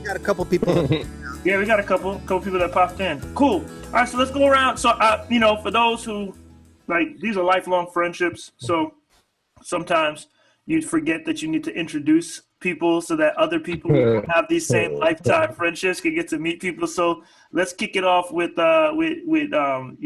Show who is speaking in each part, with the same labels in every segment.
Speaker 1: got a couple people.
Speaker 2: Yeah, we got a couple people that popped in. Cool. All right, so let's go around. So, for those who, like, these are lifelong friendships. So sometimes you forget that you need to introduce people so that other people who have these same lifetime friendships can get to meet people. So let's kick it off with Ben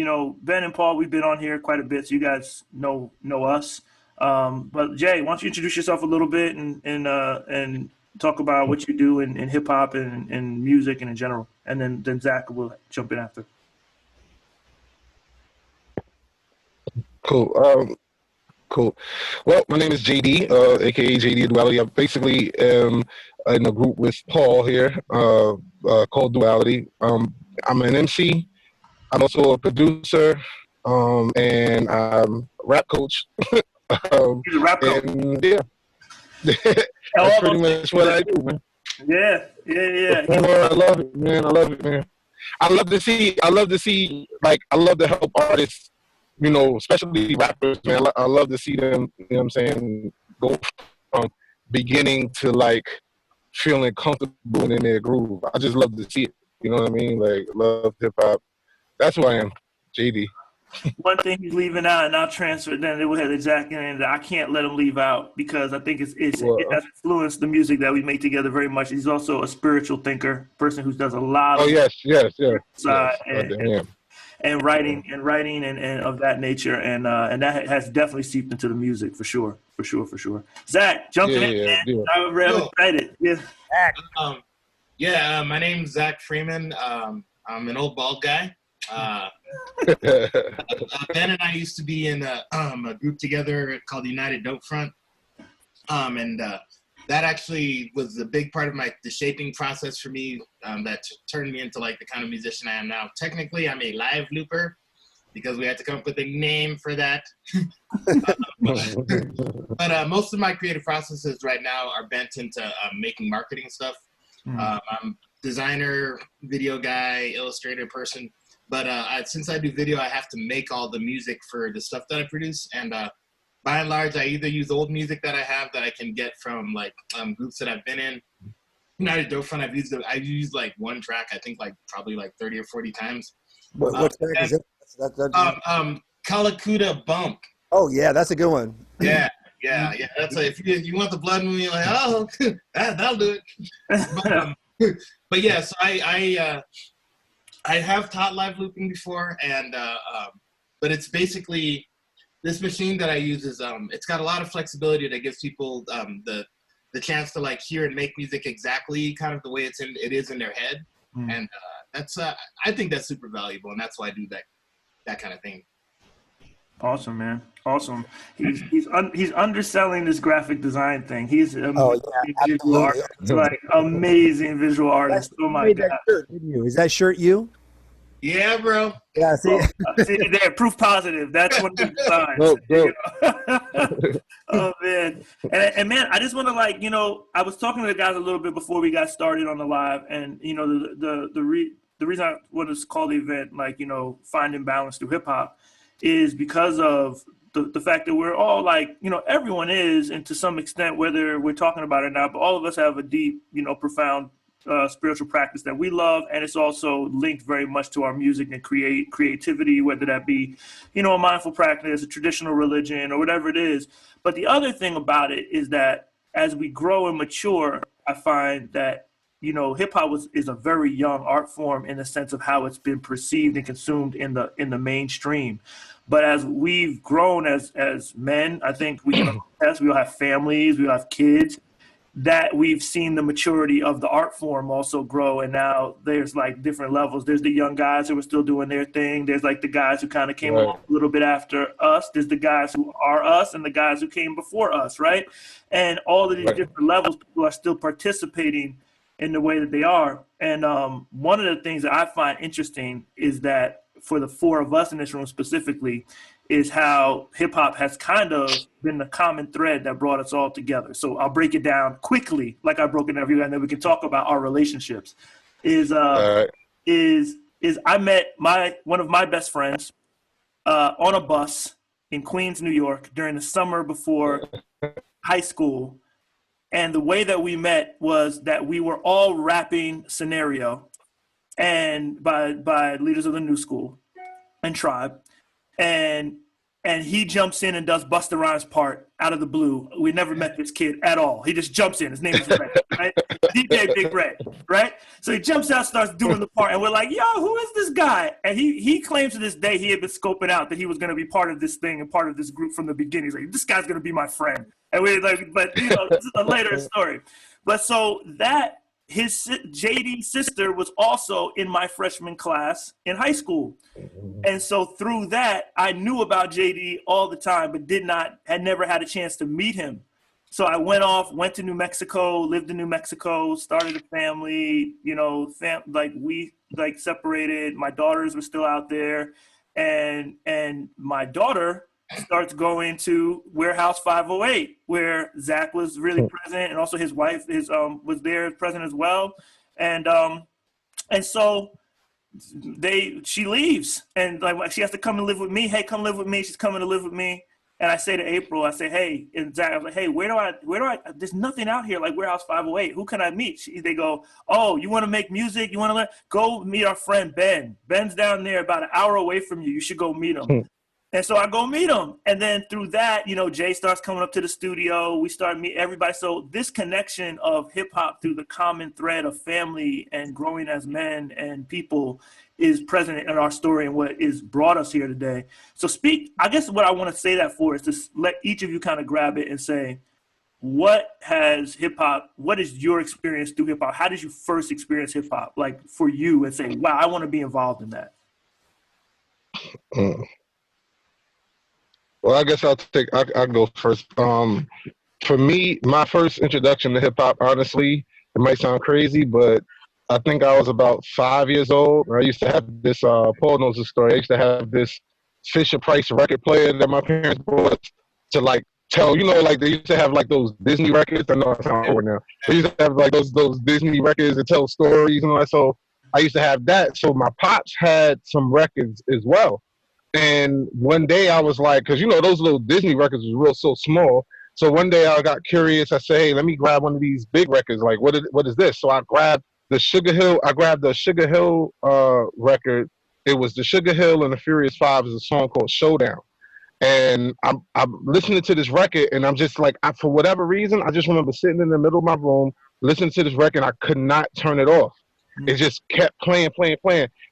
Speaker 2: and Paul. We've been on here quite a bit, so you guys know us. But Jay, why don't you introduce yourself a little bit and talk about what you do in hip hop and music and in general, and then Zach will jump in after.
Speaker 3: Cool. Cool. Well, my name is JD, aka JD Duality. I basically am in a group with Paul here, called Duality. I'm an MC. I'm also a producer, and I'm a rap coach.
Speaker 2: He's a rap coach.
Speaker 3: And yeah, that's pretty much what I do, man.
Speaker 2: Yeah.
Speaker 3: I love it, man. I love to see. I love to help artists. Especially rappers, man. I love to see them, what I'm saying, go from beginning to like feeling comfortable in their groove. I just love to see it. You know what I mean? Like, love hip hop. That's who I am, JD.
Speaker 2: One thing he's leaving out, and I'll transfer. Then it will have Zach in, and I can't let him leave out because I think it has influenced the music that we make together very much. He's also a spiritual thinker, person who does a lot. And writing and of that nature, and that has definitely seeped into the music for sure. Zach, jump in, man. Yeah. I'm really excited.
Speaker 4: Yeah. My name's Zach Freeman. I'm an old bald guy. Ben and I used to be in a group together called United Dope Front, and that actually was a big part of the shaping process for me, that turned me into like the kind of musician I am now. Technically, I'm a live looper because we had to come up with a name for that. but most of my creative processes right now are bent into making marketing stuff. I'm designer, video guy, illustrator person. But since I do video, I have to make all the music for the stuff that I produce. And by and large, I either use old music that I have that I can get from like groups that I've been in. United Dope Front, I've used like one track, I think probably 30 or 40 times.
Speaker 1: What track is it?
Speaker 4: Kalakuta Bump.
Speaker 1: Oh yeah, that's a good one.
Speaker 4: Yeah. That's if you want the blood movie, like, oh, that'll do it. But yeah, so I have taught live looping before, and but it's basically this machine that I use is it's got a lot of flexibility that gives people the chance to like hear and make music exactly kind of the way it is in their head, and that's I think that's super valuable, and that's why I do that kind of thing.
Speaker 2: Awesome, man. Awesome. He's underselling this graphic design thing. He's visual artist, like amazing visual artist. Oh my god!
Speaker 1: Shirt, didn't you? Is that shirt you?
Speaker 4: Yeah, bro.
Speaker 1: Yeah. See,
Speaker 2: see there, proof positive. That's one of the designs. Oh man, and man, I just want to I was talking to the guys a little bit before we got started on the live, and the reason I want to call the event finding balance through hip hop is because of the fact that we're all everyone is, and to some extent, whether we're talking about it or not, but all of us have a deep, profound spiritual practice that we love, and it's also linked very much to our music and creativity, whether that be, a mindful practice, a traditional religion, or whatever it is. But the other thing about it is that as we grow and mature, I find that hip hop is a very young art form in the sense of how it's been perceived and consumed in the mainstream. But as we've grown as men, I think we all have families, we all have kids, that we've seen the maturity of the art form also grow. And now there's different levels. There's the young guys who are still doing their thing. There's the guys who kind of came along a little bit after us. There's the guys who are us and the guys who came before us, right? And all of these different levels, people are still participating in the way that they are. And one of the things that I find interesting is that for the four of us in this room specifically, is how hip hop has kind of been the common thread that brought us all together. So I'll break it down quickly, like I broke it down for you, and then we can talk about our relationships. I met one of my best friends on a bus in Queens, New York during the summer before high school. And the way that we met was that we were all rapping Scenario, and by leaders of the New School and Tribe, and he jumps in and does Busta Rhymes' part out of the blue. We never met this kid at all. He just jumps in. His name is Red, right? DJ Big Red, right? So he jumps out, starts doing the part, and we're like, yo, who is this guy? And he claims to this day he had been scoping out that he was going to be part of this thing and part of this group from the beginning. He's like, this guy's going to be my friend. And we're like, but this is a later story. But so that his JD's sister was also in my freshman class in high school. And so through that, I knew about JD all the time, but had never had a chance to meet him. So I went to New Mexico, lived in New Mexico, started a family, we separated. My daughters were still out there, and my daughter starts going to Warehouse 508, where Zach was really present, and also his wife was there present as well. And so she leaves, and she has to come and live with me. Hey, come live with me. She's coming to live with me. And I say to April, hey, and Zach, I was like, hey, where do I, there's nothing out here like Warehouse 508. Who can I meet? They go, oh, you want to make music? You want to learn? Go meet our friend Ben. Ben's down there about an hour away from you. You should go meet him. And so I go meet him. And then through that, Jay starts coming up to the studio. We start meeting everybody. So this connection of hip hop through the common thread of family and growing as men and people is present in our story and what is brought us here today. So I guess what I want to say that for is to let each of you kind of grab it and say, what is your experience through hip hop? How did you first experience hip hop? Like for you, and say, wow, I want to be involved in that.
Speaker 3: Well, I guess I'll go first. For me, my first introduction to hip hop, honestly, it might sound crazy, but I think I was about 5 years old. I used to have this, Paul knows the story. I used to have this Fisher Price record player that my parents brought to tell, they used to have those Disney records. I know I sound old now. They used to have those Disney records that tell stories and all that. So I used to have that. So my pops had some records as well. And one day I was like, because those little Disney records was so small. So one day I got curious. I said, hey, let me grab one of these big records. Like, what is this? So I grabbed the Sugar Hill record. It was the Sugar Hill and the Furious Five is a song called Showdown. And I'm listening to this record, and I'm just like, for whatever reason, I just remember sitting in the middle of my room, listening to this record, and I could not turn it off. It just kept playing.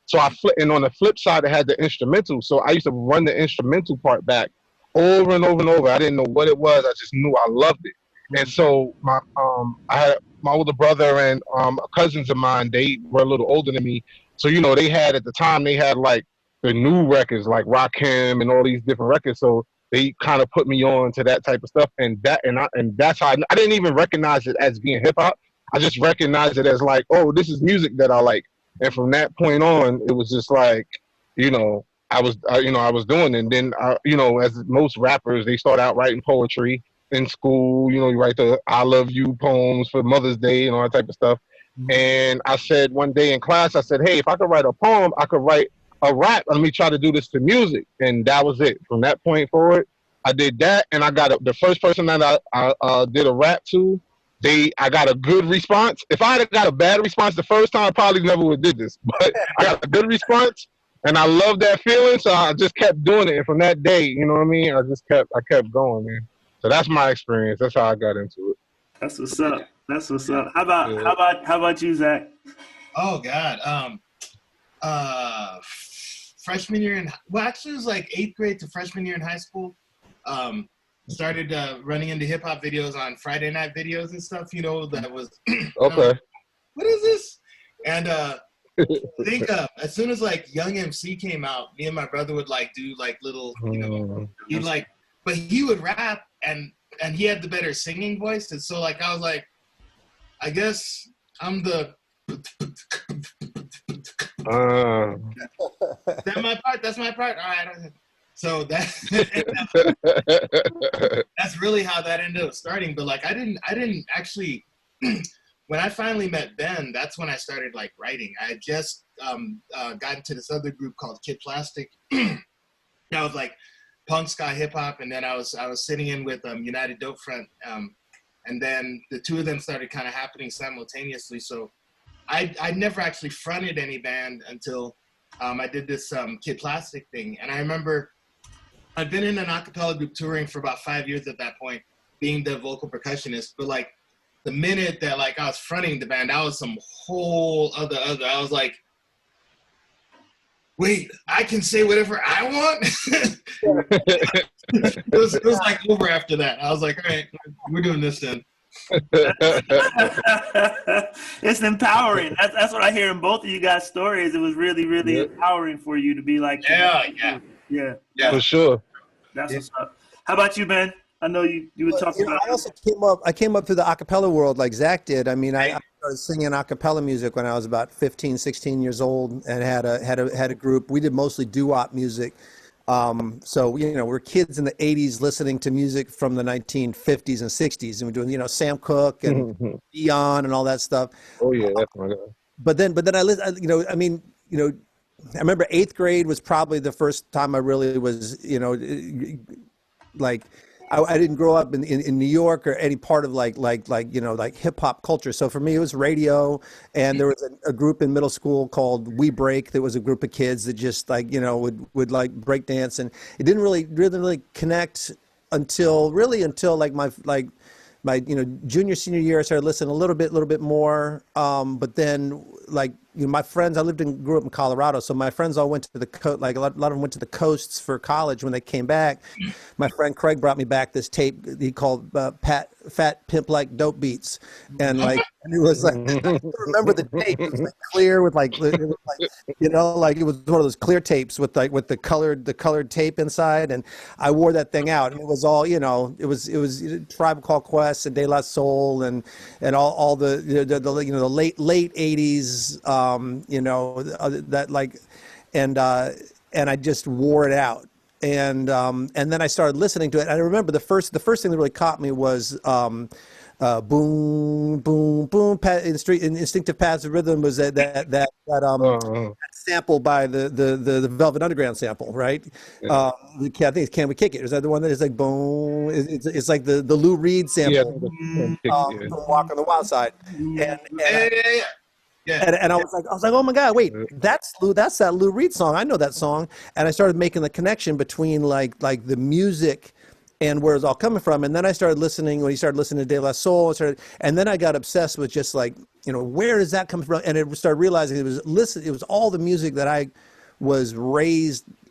Speaker 3: So and on the flip side, it had the instrumental. So I used to run the instrumental part back over and over and over. I didn't know what it was. I just knew I loved it. And so I had my older brother and cousins of mine. They were a little older than me. So they had at the time the new records like Rakim and all these different records. So they kind of put me on to that type of stuff. And that's how I didn't even recognize it as being hip hop. I just recognized it as oh, this is music that I like. And from that point on, it was just I was doing it. And then, as most rappers, they start out writing poetry in school. You write the I love you poems for Mother's Day and all that type of stuff. And I said one day in class, I said, hey, if I could write a poem, I could write a rap. Let me try to do this to music. And that was it. From that point forward, I did that. And I got the first person that I did a rap to, I got a good response. If I had got a bad response the first time, I probably never would have did this. But I got a good response, and I love that feeling, so I just kept doing it. And from that day, you know what I mean? I kept going, man. So that's my experience. That's how I got into it.
Speaker 2: That's what's up. How about you, Zach?
Speaker 4: Oh God. Freshman year actually it was like 8th grade to freshman year in high school. Started running into hip hop videos on Friday night videos and stuff, that was
Speaker 3: okay.
Speaker 4: What is this? And I think as soon as Young MC came out, me and my brother would do little, but he would rap and he had the better singing voice. And so I was like, I guess I'm the that's my part. All right. So that's really how that ended up starting. But I didn't actually, when I finally met Ben, that's when I started writing. I had just got into this other group called Kid Plastic. That was punk ska hip hop, and then I was sitting in with United Dope Front and then the two of them started kind of happening simultaneously. So I never actually fronted any band until I did this Kid Plastic thing. And I remember I'd been in an a cappella group touring for about 5 years at that point, being the vocal percussionist. But like the minute that like I was fronting the band, I was some whole other. I was like, wait, I can say whatever I want? it was like over after that. I was like, all right, we're doing this then.
Speaker 2: It's empowering. That's what I hear in both of you guys' stories. It was really, really empowering for you to be like,
Speaker 4: yeah.
Speaker 3: For sure.
Speaker 2: That's what's up. How about you, Ben? I know you were talking about.
Speaker 1: I also came up through the a cappella world like Zach did. I mean, I started singing a cappella music when I was about 15, 16 years old, and had a group. We did mostly doo-wop music. So, you know, we're kids in the 80s listening to music from the 1950s and 60s, and we're doing, you know, Sam Cooke and Dion and all that stuff.
Speaker 3: Oh yeah, that's my God.
Speaker 1: But then I listened, you know, I mean, you know, I remember 8th grade was probably the first time I really was, you know, like I didn't grow up in New York or any part of like you know, like hip hop culture. So for me, it was radio, and there was a group in middle school called We Break. That was a group of kids that just like, you know, would like break dance, and it didn't really connect until like my you know, junior senior year. I started listening a little bit more, but then like, you know, my friends, grew up in Colorado, so my friends all went to the coast. Like a lot of them went to the coasts for college. When they came back, my friend Craig brought me back this tape he called Fat Pimp Like Dope Beats, and like, and it was like, I remember the tape. It was like clear with like, it was like, you know, like it was one of those clear tapes with the colored tape inside, and I wore that thing out, and it was all, you know, it was Tribe Called Quest and De La Soul and all the you know, the late 80s. You know, that like, and I just wore it out, and then I started listening to it. And I remember the first thing that really caught me was boom boom boom in the street, instinctive paths of rhythm was that sample by the Velvet Underground sample, right? I think it's Can We Kick It? Is that the one that is like boom? It's like the Lou Reed sample, from Walk on the Wild Side, and I was like, oh my God, wait, that's that Lou Reed song. I know that song. And I started making the connection between like the music and where it's all coming from. And then I started listening, when he started listening to De La Soul, and then I got obsessed with just like, you know, where does that come from? And it started realizing it was all the music that I was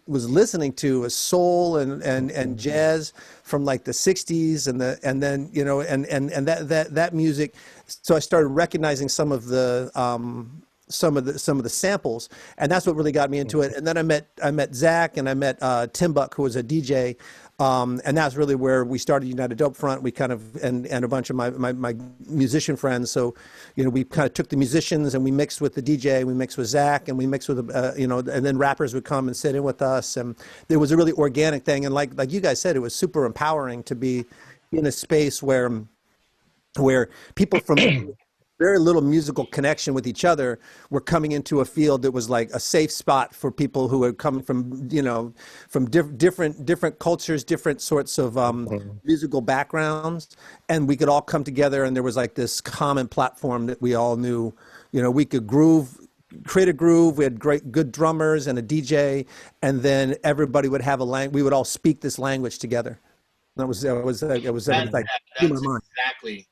Speaker 1: listening to, was soul and jazz from like the 60s and then, you know, and that music. So I started recognizing some of the samples, and that's what really got me into it. And then I met Zach, and I met Tim Buck, who was a DJ, and that's really where we started United Dope Front. We kind of and a bunch of my musician friends. So, you know, we kind of took the musicians and we mixed with the DJ, we mixed with Zach, and we mixed with you know, and then rappers would come and sit in with us, and there was a really organic thing. And like you guys said, it was super empowering to be in a space where people from very little musical connection with each other were coming into a field that was like a safe spot for people who had come from, you know, from different cultures, different sorts of musical backgrounds, and we could all come together, and there was like this common platform that we all knew, you know, we could create a groove. We had good drummers and a DJ, and then everybody would have we would all speak this language together. That was like in my mind.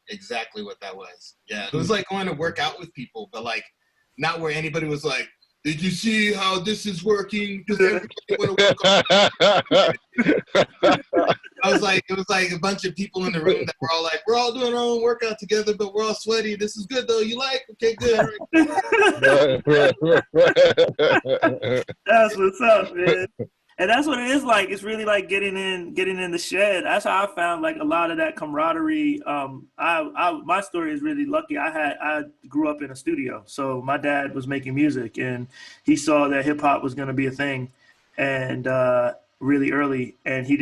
Speaker 4: Exactly what that was. Yeah, it was like going to work out with people, but like not where anybody was like, "Did you see how this is working?" Because everybody went to work. It was like a bunch of people in the room that were all like, "We're all doing our own workout together, but we're all sweaty. This is good though. You like? Okay, good."
Speaker 2: That's what's up, man. And that's what it is like. It's really like getting in the shed. That's how I found like a lot of that camaraderie. My story is really lucky. I grew up in a studio. So my dad was making music, and he saw that hip hop was going to be a thing, and really early. And he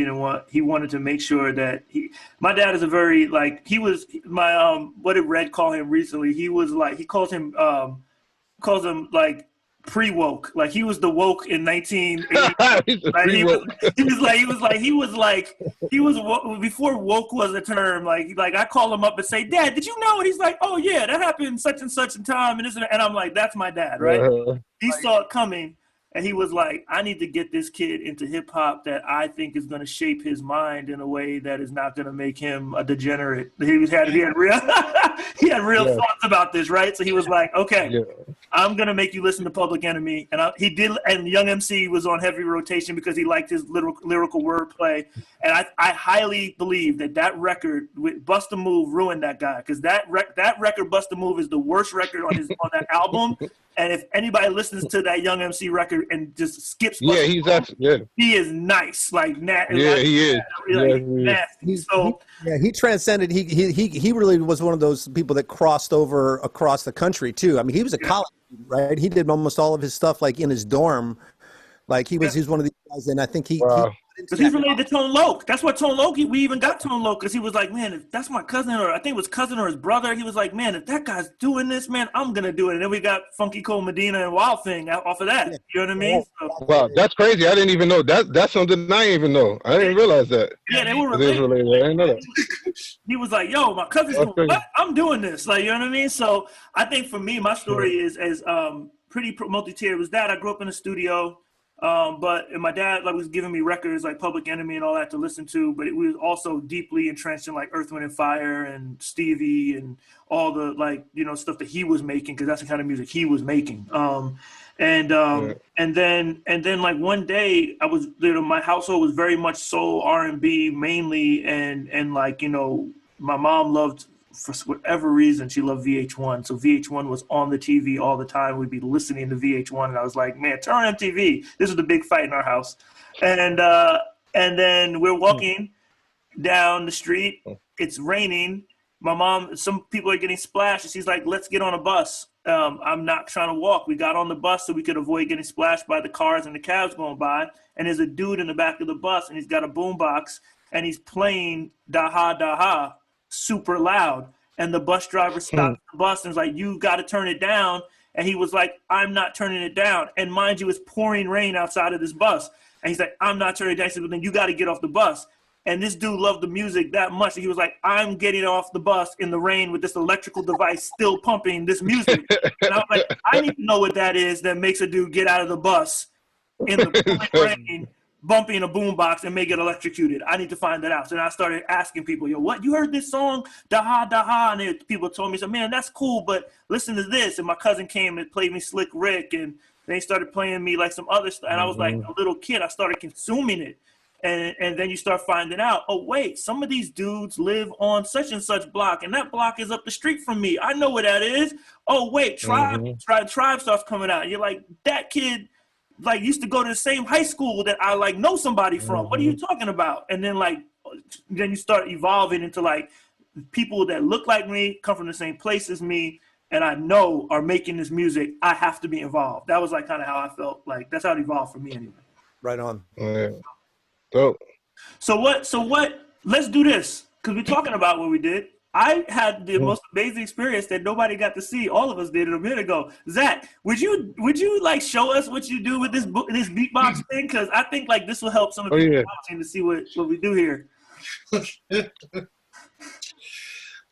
Speaker 2: wanted to make sure that my dad is a very like, he was my, what did Red call him recently? He was like, he calls him like pre-woke. Like he was the woke in 1980. Like, he was before woke was a term. Like I call him up and say, Dad, did you know? And he's like, oh yeah, that happened such and such in time. And I'm like, that's my dad, right? He saw it coming. And he was like, I need to get this kid into hip hop that I think is going to shape his mind in a way that is not going to make him a degenerate. He had real thoughts about this, right? So he was like, okay, I'm going to make you listen to Public Enemy. And he did. And Young MC was on heavy rotation because he liked his lyrical wordplay. And I highly believe that record with Bust a Move ruined that guy, because that record, Bust a Move, is the worst record on that album. And if anybody listens to that Young MC record and just skips, he is nice, like
Speaker 3: he is.
Speaker 2: Nasty. So
Speaker 1: he transcended. He really was one of those people that crossed over across the country too. I mean, he was a college student, right? He did almost all of his stuff like in his dorm. Like he was one of these guys, and I think
Speaker 2: because he's related to Tone Loc. That's what Tone Loc. We even got Tone Loc because he was like, man, if that's my cousin, or I think it was cousin or his brother. He was like, man, if that guy's doing this, man, I'm gonna do it. And then we got Funky Cole Medina and Wild Thing off of that. You know what I mean? So,
Speaker 3: wow, that's crazy. I didn't even know that. That's something I didn't even know. I didn't realize that.
Speaker 2: Yeah, they were related.
Speaker 3: I didn't know that.
Speaker 2: He was like, yo, my cousin's doing what? I'm doing this. Like, you know what I mean? So I think for me, my story is as pretty multi-tiered. Was that I grew up in a studio. But my dad was giving me records like Public Enemy and all that to listen to, but it was also deeply entrenched in like Earth, Wind and Fire and Stevie and all the stuff that he was making, because that's the kind of music he was making. And then like one day I was, my household was very much soul, R&B mainly, and like, my mom loved, for whatever reason, she loved VH1. So VH1 was on the TV all the time. We'd be listening to VH1, and I was like, man, turn on MTV. This was the big fight in our house. And then we're walking down the street. It's raining. My mom, some people are getting splashed, and she's like, let's get on a bus. I'm not trying to walk. We got on the bus so we could avoid getting splashed by the cars and the cabs going by. And there's a dude in the back of the bus, and he's got a boombox, and he's playing Daha Daha super loud, and the bus driver stopped the bus and was like, you got to turn it down. And he was like, I'm not turning it down. And mind you, it's pouring rain outside of this bus, and he's like, I'm not turning it down. He said, well, then you got to get off the bus. And this dude loved the music that much that he was like, I'm getting off the bus in the rain with this electrical device still pumping this music. And I was like, I need to know what that is that makes a dude get out of the bus in the rain, bumping a boombox and make it electrocuted. I need to find that out. So then I started asking people, yo, what? You heard this song, Daha Daha? And people told me, so man, that's cool, but listen to this. And my cousin came and played me Slick Rick, and they started playing me like some other stuff. And I was like a little kid. I started consuming it. And then you start finding out, oh, wait, some of these dudes live on such and such block, and that block is up the street from me. I know where that is. Oh, wait, Tribe starts coming out. And you're like, that kid like used to go to the same high school that I like know somebody from. What are you talking about? And then then you start evolving into like people that look like me, come from the same place as me, and I know are making this music. I have to be involved. That was like kind of how I felt. Like that's how it evolved for me anyway.
Speaker 1: Right on.
Speaker 3: Yeah. Dope.
Speaker 2: So what? Let's do this, because we're talking about what we did. I had the most amazing experience that nobody got to see. All of us did it a minute ago. Zach, would you like show us what you do with this beatbox thing? Because I think like this will help some of the people watching to see what we do here.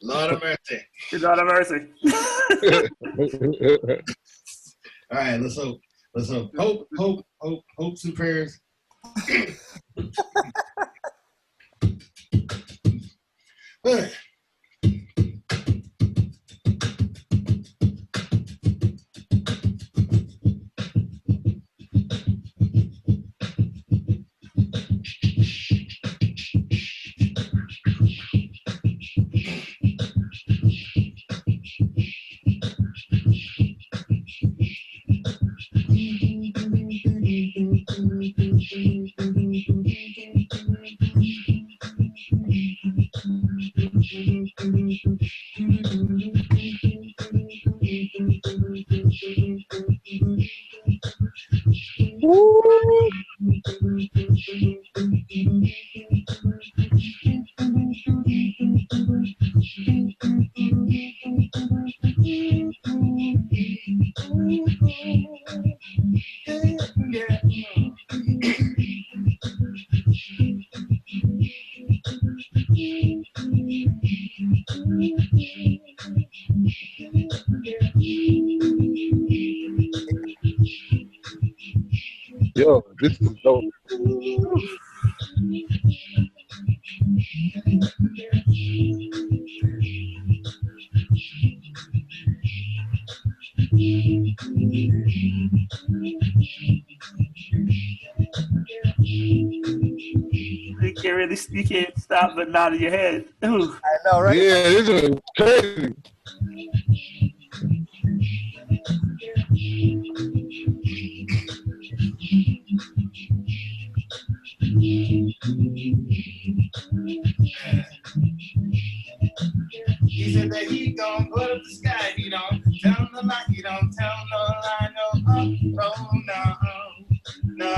Speaker 4: Lord of mercy.
Speaker 2: Lord of mercy.
Speaker 4: All right, let's hope. Let's hope. Hopes and prayers. All right.
Speaker 3: Yo, this is dope.
Speaker 2: You can't stop but nod your head. Ooh.
Speaker 1: I know, right?
Speaker 3: Yeah, this is crazy.
Speaker 4: He said that he gon' put up the sky. He don't tell him the lie. He don't tell no lie. No, oh no, no,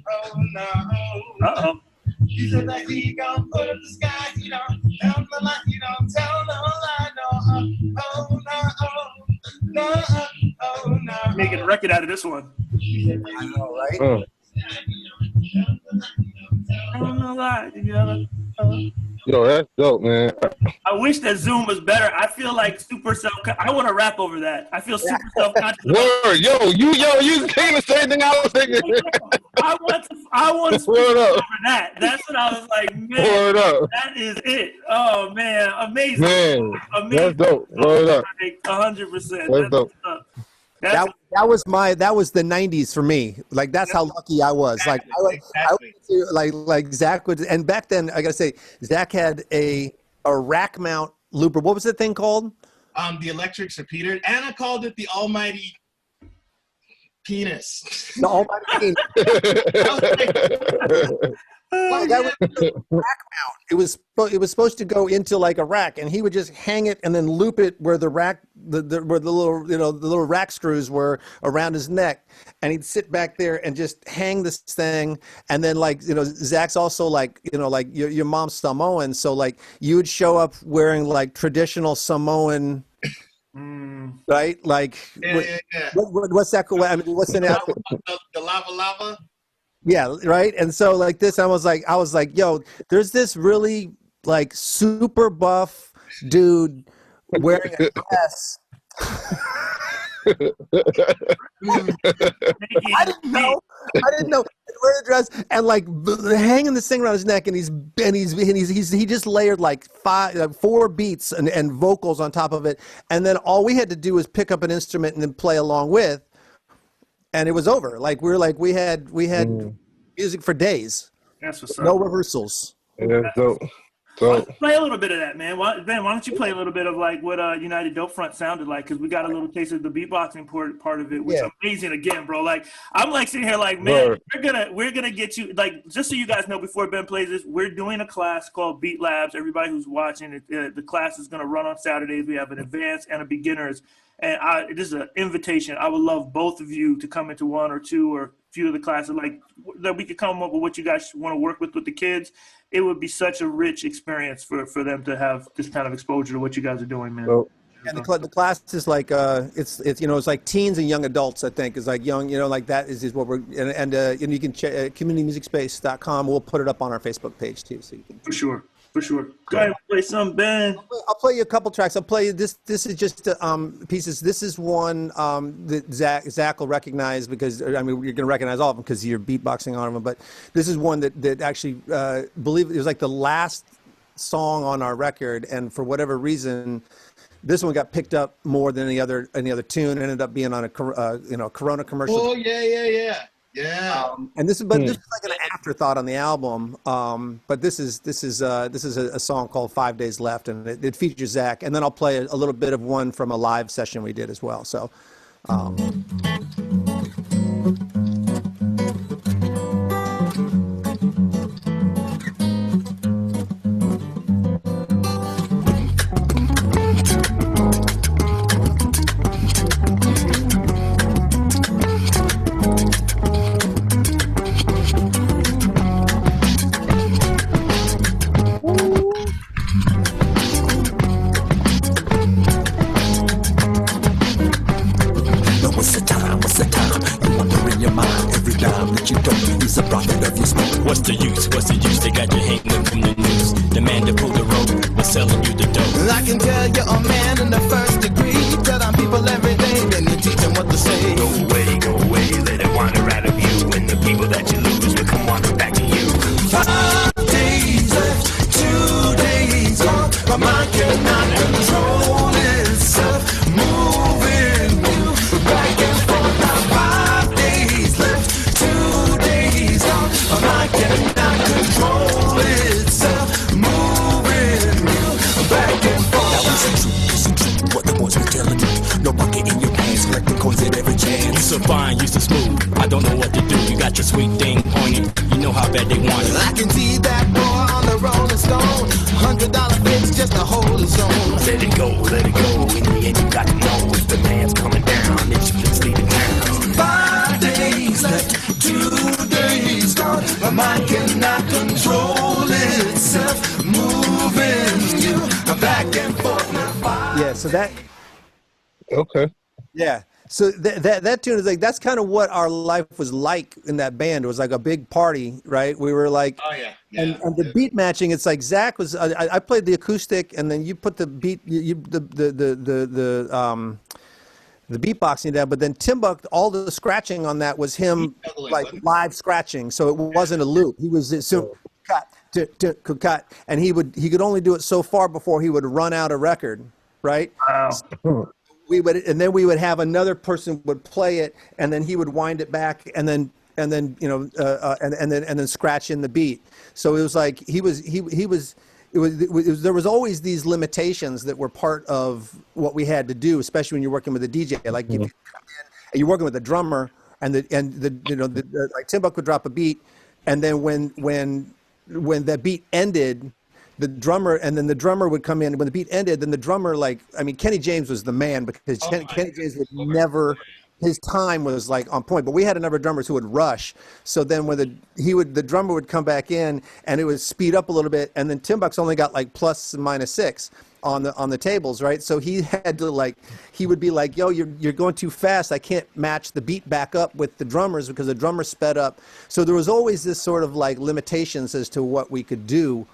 Speaker 4: oh no.
Speaker 2: Uh-oh.
Speaker 4: He said that he gon' put up the sky. He don't tell him the lie. He don't tell no lie. No, oh no, oh no.
Speaker 2: Making a record out of this one.
Speaker 1: I know, right?
Speaker 2: I don't know why.
Speaker 3: Yo, that's dope, man.
Speaker 2: I wish that Zoom was better. I feel like super I want to rap over that. I feel super self-conscious.
Speaker 3: Word, you saying the same thing I was thinking.
Speaker 2: I want to speak over that. That's what I was like, man.
Speaker 3: Word up.
Speaker 2: That is it. Oh man, amazing.
Speaker 3: Man,
Speaker 2: amazing.
Speaker 3: that's dope. Word up.
Speaker 2: Like 100%.
Speaker 3: That's dope.
Speaker 1: That was the 90s for me. Like that's how lucky I was.
Speaker 4: Exactly,
Speaker 1: I went to like Zach would, and back then I gotta say Zach had a rack mount looper. What was the thing called?
Speaker 4: The electrics repeater. Anna called it the almighty penis.
Speaker 1: The almighty. Well, that was the rack mount. It was supposed to go into like a rack, and he would just hang it and then loop it where the rack, where the little the little rack screws were around his neck, and he'd sit back there and just hang this thing. And then Zach's also like your mom's Samoan, so like you would show up wearing like traditional Samoan. Right, like
Speaker 4: yeah.
Speaker 1: What's that called? I mean, what's the name?
Speaker 4: The lava.
Speaker 1: Yeah, right. And so like this, I was like, yo, there's this really like super buff dude wearing a dress. I didn't know. Wearing a dress and like hanging this thing around his neck, and he just layered like 4 beats and vocals on top of it, and then all we had to do was pick up an instrument and then play along with. And it was over. Like we had music for days.
Speaker 2: That's what's up.
Speaker 1: No rehearsals.
Speaker 3: Yeah, dope.
Speaker 2: Play a little bit of that, man. Ben, why don't you play a little bit of like what United Dope Front sounded like? Because we got a little taste of the beatboxing part of it, which is amazing. Again, bro. Like I'm like sitting here like, man, we're gonna get you like just so you guys know before Ben plays this, we're doing a class called Beat Labs. Everybody who's watching it, the class is gonna run on Saturdays. We have an advanced and a beginners. And this is an invitation. I would love both of you to come into one or two or a few of the classes, like that we could come up with what you guys want to work with the kids. It would be such a rich experience for them to have this kind of exposure to what you guys are doing, man.
Speaker 1: And the class is like it's it's like teens and young adults. I think is like young, like that is what we're and you can check communitymusicspace.com. We'll put it up on our Facebook page too, so you can.
Speaker 2: For sure. Go ahead and play some, Ben.
Speaker 1: I'll play you a couple tracks. I'll play you this. This is just pieces. This is one that Zach will recognize because I mean you're going to recognize all of them because you're beatboxing on them. But this is one that actually believe it was like the last song on our record, and for whatever reason, this one got picked up more than any other tune. It ended up being on a Corona commercial.
Speaker 4: Oh yeah.
Speaker 1: And this is like an afterthought on the album. But this is a song called 5 Days Left, and it features Zach. And then I'll play a little bit of one from a live session we did as well. So.
Speaker 5: What's the use? They got you hanging from the news. The man that pulled the rope was selling you the dope.
Speaker 6: I can tell you're a man in the first degree. Tell on people every day, then you teach them what to say.
Speaker 5: Go away, let it wander out of you. When the people
Speaker 6: My mind cannot control itself, moving you back and forth. Now 5 days left, 2 days gone. My mind cannot control itself, moving you back and forth.
Speaker 5: Now listen true, what the boys were telling you. No bucket in your pants, collecting coins at every chance. You so fine, you so smooth, I don't know what to do. You got your sweet thing on you, you know how bad they want it.
Speaker 6: I can see that boy on the Rolling Stone, $100 fix just to hold his own.
Speaker 5: Let it go, in the end you got to know if the man's coming down, then you just leave it down.
Speaker 6: 5 days left, 2 days gone. My mind cannot control itself, moving you back and forth.
Speaker 1: Yeah, so that
Speaker 3: Okay.
Speaker 1: yeah. So that tune is like, that's kind of what our life was like in that band. It was like a big party, right? We were like,
Speaker 4: Oh yeah.
Speaker 1: and the beat matching, it's like Zach was, I played the acoustic, and then you put the beat, the beatboxing down, but then Timbuk, all the scratching on that was him like live scratching, so it wasn't a loop. He was so cut, cut, and he could only do it so far before he would run out a record, right?
Speaker 2: Wow.
Speaker 1: Then we would have another person would play it, and then he would wind it back, and then you know, and then scratch in the beat. So it was like there was always these limitations that were part of what we had to do, especially when you're working with a DJ. Like if you come in and you're working with a drummer, and like Timbuk would drop a beat, and then when that beat ended, the drummer would come in. When the beat ended, then the drummer, Kenny James was the man, because Kenny James would never, his time was like on point. But we had a number of drummers who would rush. So then when the drummer would come back in, and it would speed up a little bit, and then Timbuk's only got like plus and minus 6 on the tables, right? So he had to he would be like, yo, you're going too fast. I can't match the beat back up with the drummers because the drummer sped up. So there was always this sort of like limitations as to what we could do.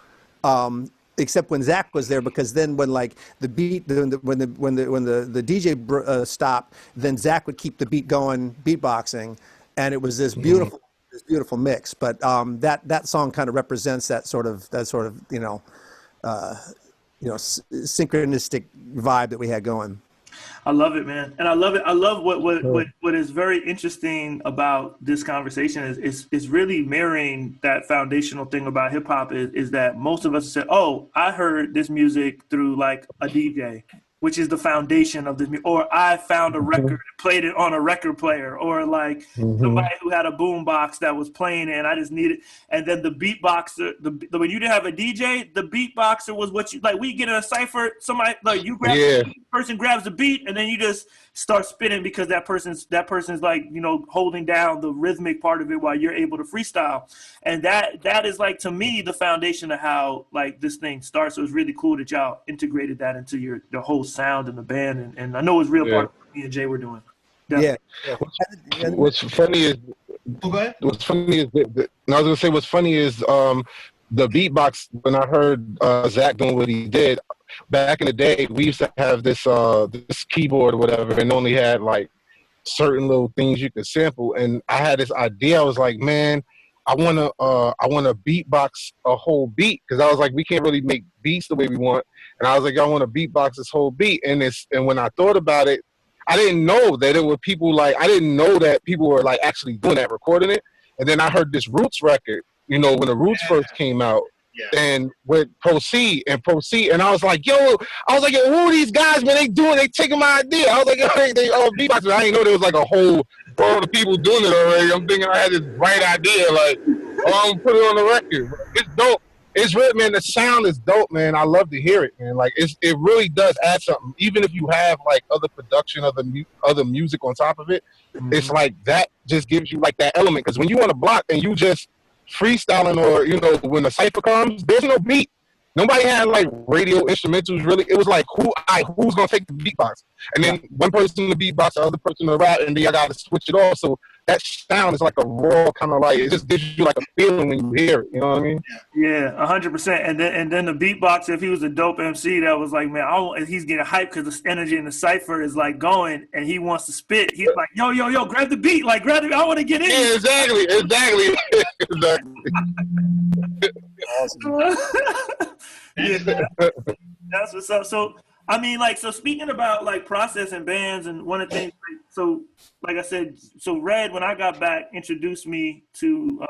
Speaker 1: Except when Zach was there, because then when like the beat, when the DJ stopped, then Zach would keep the beat going, beatboxing, and it was this beautiful mix. But that song kind of represents that sort of synchronistic vibe that we had going.
Speaker 2: I love it, man, and I love it. I love what is very interesting about this conversation is really mirroring that foundational thing about hip hop is that most of us said, "Oh, I heard this music through like a DJ," which is the foundation of this, or I found a record and played it on a record player, or like somebody who had a boom box that was playing it and I just needed. And then the beatboxer, when you didn't have a DJ, the beatboxer was what you like. We get in a cipher, somebody like you grab the person grabs the beat, and then you just start spinning because that person's like, you know, holding down the rhythmic part of it while you're able to freestyle. And that is like, to me, the foundation of how like this thing starts. So it's really cool that y'all integrated that into the whole sound and the band, and I know it's real part of what me and Jay were doing.
Speaker 1: Yeah.
Speaker 3: What's funny is the beatbox. When I heard Zach doing what he did back in the day, we used to have this keyboard or whatever, and only had like certain little things you could sample. And I had this idea. I was like, man, I wanna beatbox a whole beat, because I was like, we can't really make beats the way we want. And I was like, I want to beatbox this whole beat. And when I thought about it, I didn't know that it were people I didn't know that people were like actually doing that, recording it. And then I heard this Roots record, you know, when the Roots first came out, and with Proceed, and I was like, yo, who are these guys, man? They taking my idea. I was like, yo, they all beatboxers. I didn't know there was like a whole world of people doing it already. I'm thinking I had this bright idea, like, I'm gonna put it on the record. It's dope. It's real, man. The sound is dope, man. I love to hear it, man. Like, it really does add something. Even if you have like other production, other music on top of it, it's like that just gives you like that element. Because when you on a block and you just freestyling, or you know, when the cipher comes, there's no beat. Nobody had like radio instrumentals really. It was like who's gonna take the beatbox, and then one person the beatbox, the other person the rap, and then I gotta switch it off. So that sound is like a raw kind of like, it just gives you like a feeling when you hear it. You know what I mean?
Speaker 2: Yeah, 100%. And then the beatboxer, if he was a dope MC, that was like, man, he's getting hyped because the energy in the cipher is like going, and he wants to spit. He's like, yo, grab the beat, like grab it. I want to get in.
Speaker 3: Yeah, exactly.
Speaker 2: Yeah. That's what's up. So, I mean, like, so speaking about like processing bands, and one of the things, so like I said, so Red, when I got back, introduced me to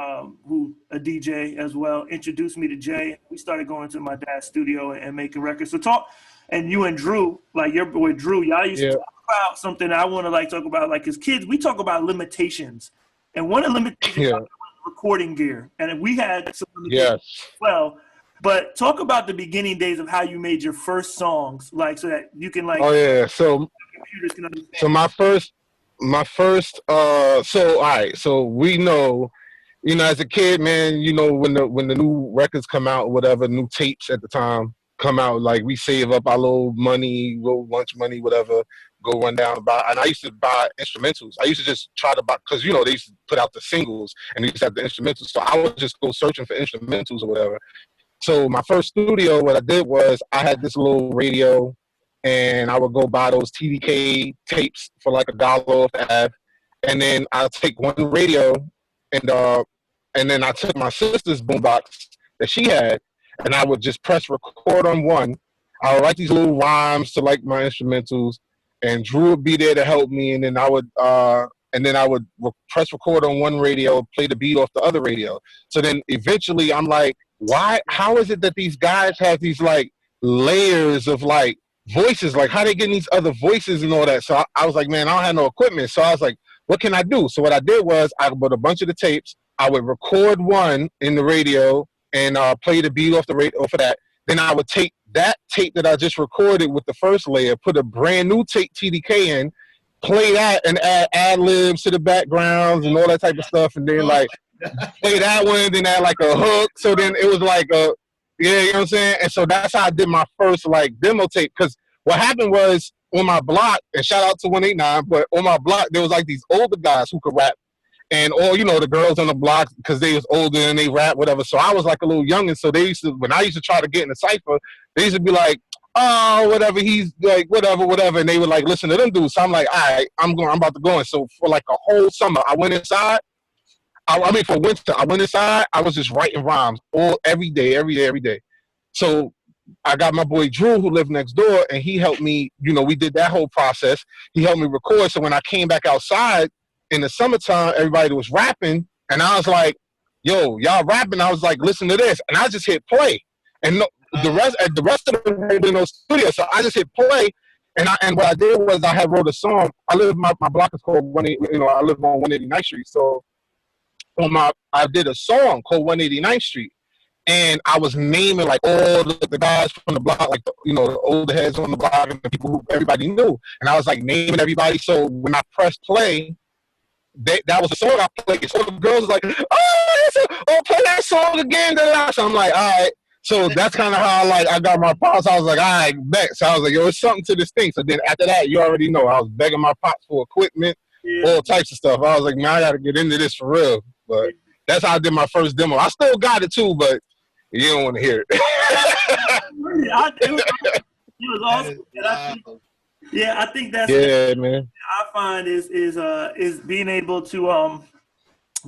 Speaker 2: who a DJ as well, introduced me to Jay. We started going to my dad's studio and making records. So talk, and you and Drew, like your boy Drew, y'all used to talk about something I want to like talk about, like as kids, we talk about limitations, and one of the limitations was recording gear, and we had some limitations as well. But talk about the beginning days of how you made your first songs, like so that you can like.
Speaker 3: Oh yeah, so
Speaker 2: computers can understand.
Speaker 3: so my first so all right, so we know, you know, as a kid, man, you know, when the new records come out or whatever, new tapes at the time come out, like we save up our little money, little lunch money, whatever, go run down and buy. And I used to buy instrumentals. I used to just try to buy, because you know they used to put out the singles and they used to have the instrumentals. So I would just go searching for instrumentals or whatever. So my first studio, what I did was I had this little radio, and I would go buy those TDK tapes for like $1 off the app, and then I'll take one radio, and then I took my sister's boombox that she had, and I would just press record on one. I would write these little rhymes to like my instrumentals, and Drew would be there to help me, and then I would press record on one radio, play the beat off the other radio. So then eventually I'm like, how is it that these guys have these like layers of like voices, like how they getting these other voices and all that? So I was like, man, I don't have no equipment. So I was like, what can I do? So what I did was I bought a bunch of the tapes. I would record one in the radio and play the beat off the radio for that. Then I would take that tape that I just recorded with the first layer, put a brand new tape TDK in, play that, and add ad-libs to the backgrounds and all that type of stuff, and then like play that one, then add like a hook. So then it was like you know what I'm saying? And so that's how I did my first like demo tape. Because what happened was on my block, and shout out to 189, but on my block there was like these older guys who could rap, and all, you know, the girls on the block, because they was older and they rap, whatever. So I was like a little youngin', so they used to, when I used to try to get in the cypher, they used to be like, oh, whatever, he's like, whatever, and they would like listen to them dudes. So I'm like, all right, I'm about to go in. So for like a whole summer, I went inside. For winter, I went inside. I was just writing rhymes every day. So I got my boy Drew, who lived next door, and he helped me. You know, we did that whole process. He helped me record. So when I came back outside in the summertime, everybody was rapping, and I was like, yo, y'all rapping. I was like, listen to this, and I just hit play, and the rest of them were in those studios. So I just hit play, and what I did was I had wrote a song. My block is called I live on 189th Street. So I did a song called 189th Street, and I was naming like all the guys from the block, like the older heads on the block and the people who everybody knew, and I was like naming everybody. So when I pressed play, that was the song I played. So the girls was like, play that song again. So I'm like, all right. So that's kind of how I got my pops. I was like, all right, bet. So I was like, yo, it's something to this thing. So then after that, you already know, I was begging my pops for equipment, all types of stuff. I was like, man, I got to get into this for real. But that's how I did my first demo. I still got it too, but you don't want to hear it.
Speaker 2: It was awesome. I think that's
Speaker 3: man.
Speaker 2: I find is being able to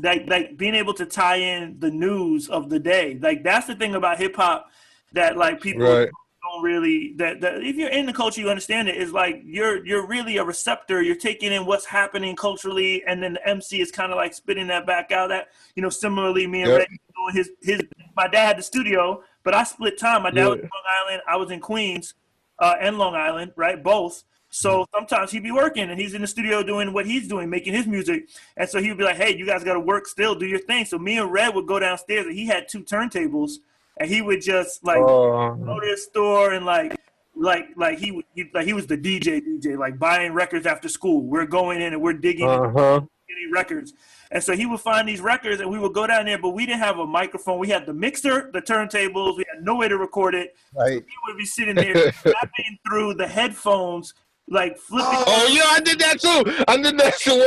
Speaker 2: like being able to tie in the news of the day. Like that's the thing about hip hop that like people don't really that if you're in the culture you understand it, is like you're really a receptor. You're taking in what's happening culturally, and then the MC is kind of like spitting that back out. That similarly, me and Ray doing his. My dad had the studio, but I split time. My dad was in Long Island, I was in Queens, and Long Island, right? Both. So sometimes he'd be working and he's in the studio doing what he's doing, making his music. And so he would be like, hey, you guys got to work still, do your thing. So me and Red would go downstairs, and he had 2 turntables, and he would just go to his store and he was the DJ, like buying records after school. We're going in and we're digging getting records. And so he would find these records and we would go down there, but we didn't have a microphone. We had the mixer, the turntables. We had no way to record it. Right. So he would be sitting there snapping through the headphones, like flipping.
Speaker 3: Oh, yeah, I did that too. I did that too.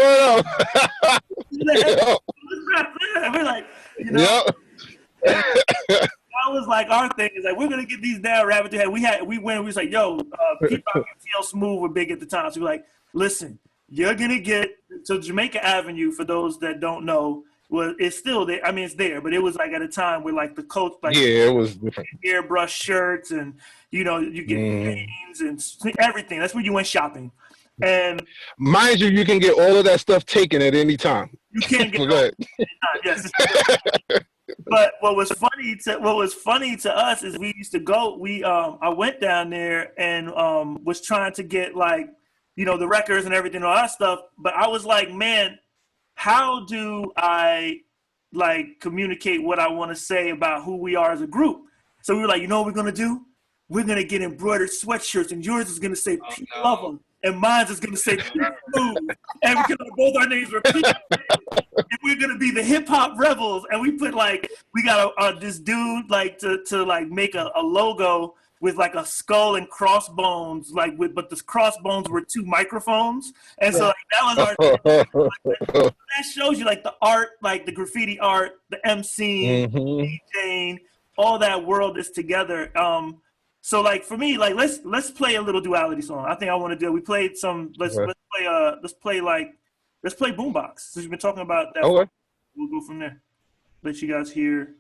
Speaker 2: We're like, that was like our thing. Is like, we're gonna get these down, rabbit to head. We was like, yo, Peacock and TL Smooth were big at the time. So we're like, listen, you're gonna get to Jamaica Avenue. For those that don't know, it's still there. I mean, it's there, but it was like at a time where like the coach, like
Speaker 3: Yeah, it was different.
Speaker 2: airbrush shirts and you get chains and everything. That's where you went shopping. And
Speaker 3: mind you, you can get all of that stuff taken at any time.
Speaker 2: you can't get
Speaker 3: Go ahead.
Speaker 2: yes. But what was funny to us is we used to go. I went down there and was trying to get like the records and everything, all that stuff. But I was like, man, how do I like communicate what I want to say about who we are as a group? So we were like, you know what we're gonna do? We're gonna get embroidered sweatshirts, and yours is gonna say "Pete Love 'em," and mine is gonna say "Pete Smooth," and we can both our names were Pete. And we're gonna be the hip hop rebels, and we put like we got this dude like to like make a logo with like a skull and crossbones, but the crossbones were 2 microphones, and so like, that was our. That shows you like the art, like the graffiti art, the MCing, DJing, all that world is together. So like for me, like let's play a little Duality song. I think I want to do. We played some. Let's play Boombox. Since you've been talking about that,
Speaker 3: Okay.
Speaker 2: We'll go from there. Let you guys hear.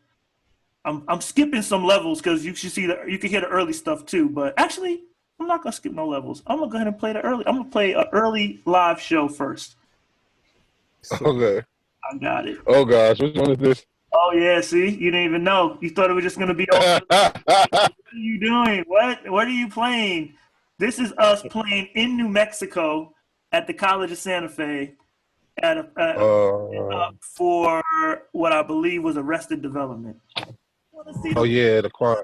Speaker 2: I'm skipping some levels because you should see you can hear the early stuff too. But actually, I'm not gonna skip no levels. I'm gonna go ahead and play the early. I'm gonna play an early live show first.
Speaker 3: Okay.
Speaker 2: I got it.
Speaker 3: Oh gosh, which one is this?
Speaker 2: Oh yeah, see, you didn't even know. You thought it was just gonna be. What are you doing? What are you playing? This is us playing in New Mexico at the College of Santa Fe for what I believe was Arrested Development.
Speaker 3: Oh yeah, the choir.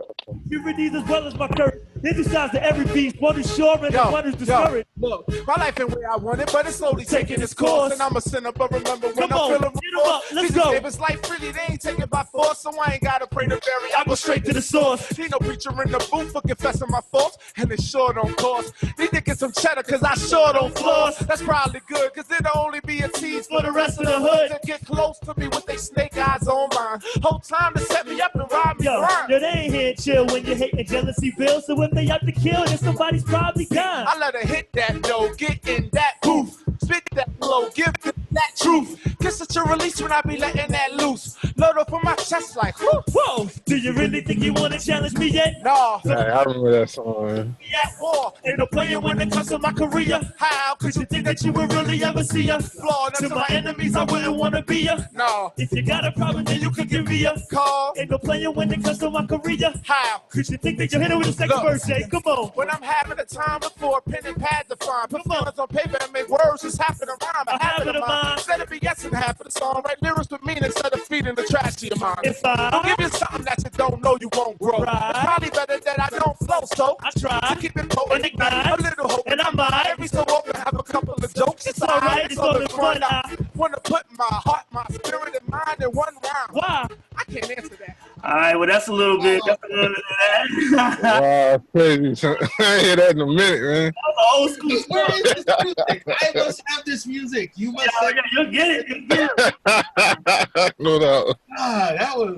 Speaker 2: You read these as well as my curse. This sides to every beast. One is sure and one is discouraged.
Speaker 6: Look, my life ain't where I want it, but it's slowly taking its course. And I'm a sinner, but remember when I'm feeling remorse.
Speaker 2: Let's go.
Speaker 6: If it's life really, they ain't taking by force, so I ain't gotta pray to bury. I go straight to the source. Ain't no preacher in the booth for confessing my faults, and it's sure don't cost. Need to get some cheddar, cause I sure don't floss. That's probably good, cause it'll only be a tease for the rest of the hood to get close to me with they snake eyes on mine. Whole time to set me up and rob me.
Speaker 2: Yo, they ain't here chill when you hate and jealousy builds. So if they out to kill, then somebody's probably gone.
Speaker 6: I let her hit that dough, get in that booth, spit that flow, give it that truth. Kiss it to release when I be letting that loose. Load up on my chest like, whoo, whoa.
Speaker 2: Do you really think you want to challenge me yet?
Speaker 6: Nah,
Speaker 3: Hey, I remember that song.
Speaker 6: be at war.
Speaker 2: Ain't no playing when it comes to my career.
Speaker 6: How
Speaker 2: Could you think that you would really ever see us?
Speaker 6: flawed
Speaker 2: To my enemies, I wouldn't want to be ya.
Speaker 6: Nah,
Speaker 2: If you got a problem, then you could give me a
Speaker 6: call.
Speaker 2: Ain't no playing when it comes to my career.
Speaker 6: How?
Speaker 2: Could you think that you hit it with a second
Speaker 6: Look.
Speaker 2: verse, Jay? Come on.
Speaker 6: When I'm having a time before pen and pad to find, put feelings on paper and make words just happen to rhyme. A habit of mine. Instead of BSing half of the song, write lyrics with meaning instead of feeding the trash to your mind.
Speaker 2: If
Speaker 6: I'll
Speaker 2: I
Speaker 6: give you something that you don't know you won't grow.
Speaker 2: Right.
Speaker 6: It's probably better that I don't flow, so
Speaker 2: I try
Speaker 6: to keep it potent,
Speaker 2: and ignite,
Speaker 6: a little hope.
Speaker 2: and I might.
Speaker 6: Every so often have a couple of jokes.
Speaker 2: It's alright, it's all the fun.
Speaker 6: I want to put my heart, my spirit, and mind in one round.
Speaker 2: Why?
Speaker 6: I can't answer that.
Speaker 2: All right, well, that's a little bit. That's a little bit of that.
Speaker 3: Wow, crazy. son. I ain't hear that in a minute, man.
Speaker 2: That was old school
Speaker 4: Where
Speaker 2: stuff.
Speaker 4: is this music? I must have this music. You must have.
Speaker 2: Yeah, you'll get it. You'll get it.
Speaker 3: No doubt.
Speaker 4: Ah, that was.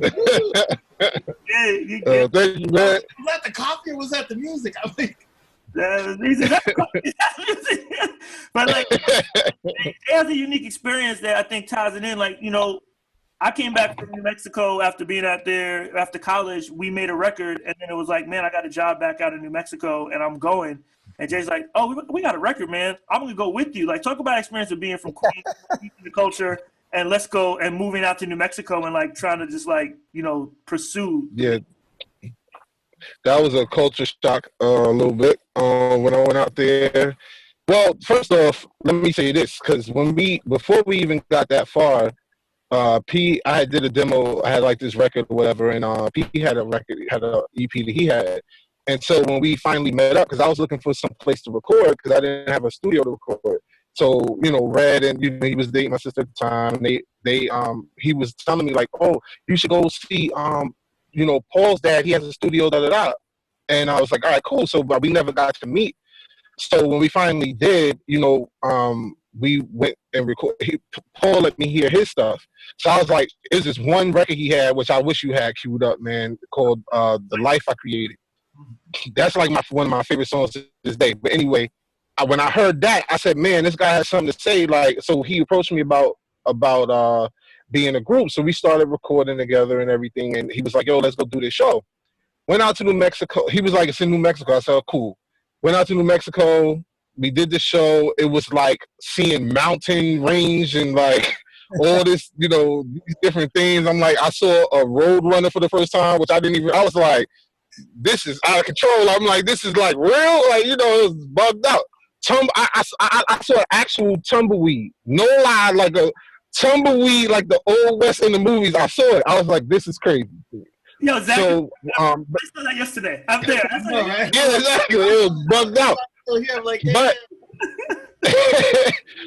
Speaker 2: Yeah, you get it.
Speaker 3: Thank you, man.
Speaker 4: Was that the coffee or was that the music? I'm like,
Speaker 2: But like, it has a unique experience that I think ties it in. Like, I came back from New Mexico after being out there after college. We made a record, and then it was like, man, I got a job back out in New Mexico, and I'm going. And Jay's like, oh, we got a record, man. I'm gonna go with you. Like, talk about experience of being from Queens, the culture, and let's go and moving out to New Mexico and like trying to just like pursue.
Speaker 3: Yeah, that was a culture shock a little bit when I went out there. Well, first off, let me say this, because before we even got that far, P, I did a demo. I had like this record or whatever, and P had a record, had a EP that he had. And so when we finally met up, because I was looking for some place to record, because I didn't have a studio to record. So Red and he was dating my sister at the time. He was telling me like, oh, you should go see Paul's dad. He has a studio, da da da. And I was like, all right, cool. So but we never got to meet. So when we finally did, we went and recorded. Paul let me hear his stuff. So I was like, there's this one record he had, which I wish you had queued up, man, called The Life I Created. That's like one of my favorite songs to this day. But anyway, when I heard that, I said, man, this guy has something to say. Like, so he approached me about be in a group. So we started recording together and everything. And he was like, yo, let's go do this show. Went out to New Mexico. He was like, it's in New Mexico. I said, oh, cool. Went out to New Mexico. We did the show. It was like seeing mountain range and like all this, you know, these different things. I'm like, I saw a road runner for the first time, which I was like, this is out of control. I'm like, this is like real. Like, you know, it was bugged out. I saw an actual tumbleweed. No lie, like a tumbleweed, like the old West in the movies. I saw it. I was like, this is crazy.
Speaker 2: Yo, Zach,
Speaker 3: So,
Speaker 2: I saw that yesterday. I'm there.
Speaker 4: Right?
Speaker 3: yeah, exactly. It was bugged out.
Speaker 4: So here I'm like,
Speaker 3: But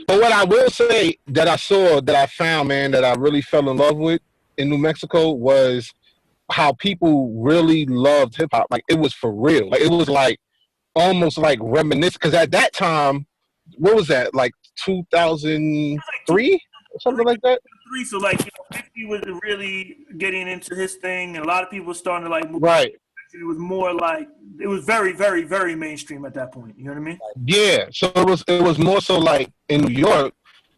Speaker 3: but what I will say that I saw, that I found, man, that I really fell in love with in New Mexico was how people really loved hip hop. Like, it was for real. Like, it was like almost like reminiscent. Because at that time, what was that? Like 2003 or something like that?
Speaker 2: So like, you know, 50 was really getting into his thing, and a lot of people were starting to like move.
Speaker 3: Right.
Speaker 2: It was more like, it was very, very, very mainstream at that point. You know what I mean?
Speaker 3: Yeah. So it was more so like in New York,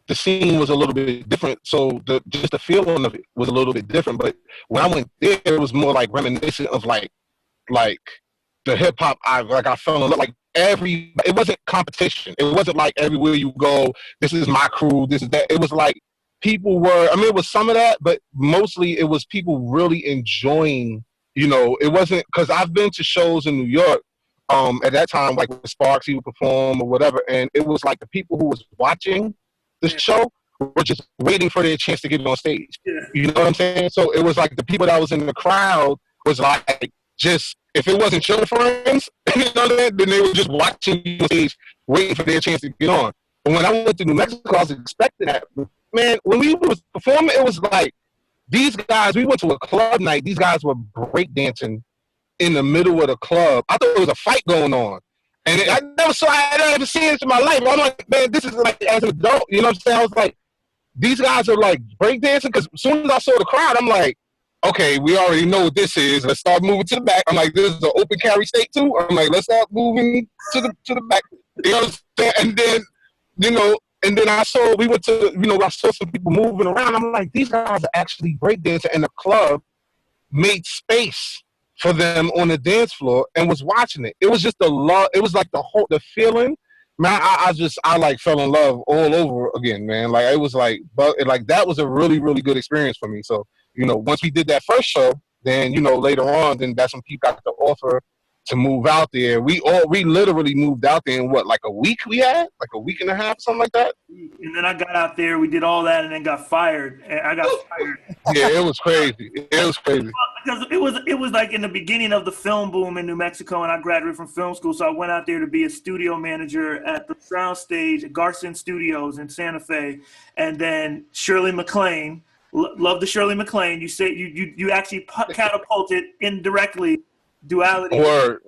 Speaker 3: the scene was a little bit different. So just the feeling of it was a little bit different. But when I went there, it was more like reminiscent of like the hip hop. I fell in love. Like it wasn't competition. It wasn't like everywhere you go, this is my crew, this is that. It was like people were. I mean, it was some of that, but mostly it was people really enjoying. You know, it wasn't, because I've been to shows in New York at that time, like with Sparks, he would perform or whatever, and it was like the people who was watching the show were just waiting for their chance to get on stage.
Speaker 2: Yeah.
Speaker 3: You know what I'm saying? So it was like the people that was in the crowd was like, just, if it wasn't your friends, you know what I mean? Then they were just watching you on stage, waiting for their chance to get on. But when I went to New Mexico, I was expecting that. Man, when we was performing, it was like, these guys, we went to a club night. These guys were breakdancing in the middle of the club. I thought there was a fight going on. And I had never seen this in my life. I'm like, man, this is like, as an adult, you know what I'm saying? I was like, these guys are like breakdancing. Because as soon as I saw the crowd, I'm like, okay, we already know what this is. Let's start moving to the back. I'm like, this is an open carry state too. I'm like, let's start moving to the back. You know what I'm saying? And then, you know, I saw some people moving around. I'm like, these guys are actually breakdancing, and the club made space for them on the dance floor and was watching it. It was just the love. It was like the feeling. Man, I like fell in love all over again, man. Like, it was like that was a really, really good experience for me. So, you know, once we did that first show, then, you know, later on, then that's when people got the offer to move out there. We literally moved out there in like a week like a week and a half, something like that.
Speaker 2: And then I got out there, we did all that, and then got fired. And I got fired.
Speaker 3: Yeah, it was crazy. It was crazy.
Speaker 2: Because it was like in the beginning of the film boom in New Mexico, and I graduated from film school, so I went out there to be a studio manager at the sound stage at Garson Studios in Santa Fe. And then Shirley MacLaine, love the Shirley MacLaine, you say you actually catapulted indirectly Duality.
Speaker 3: Word.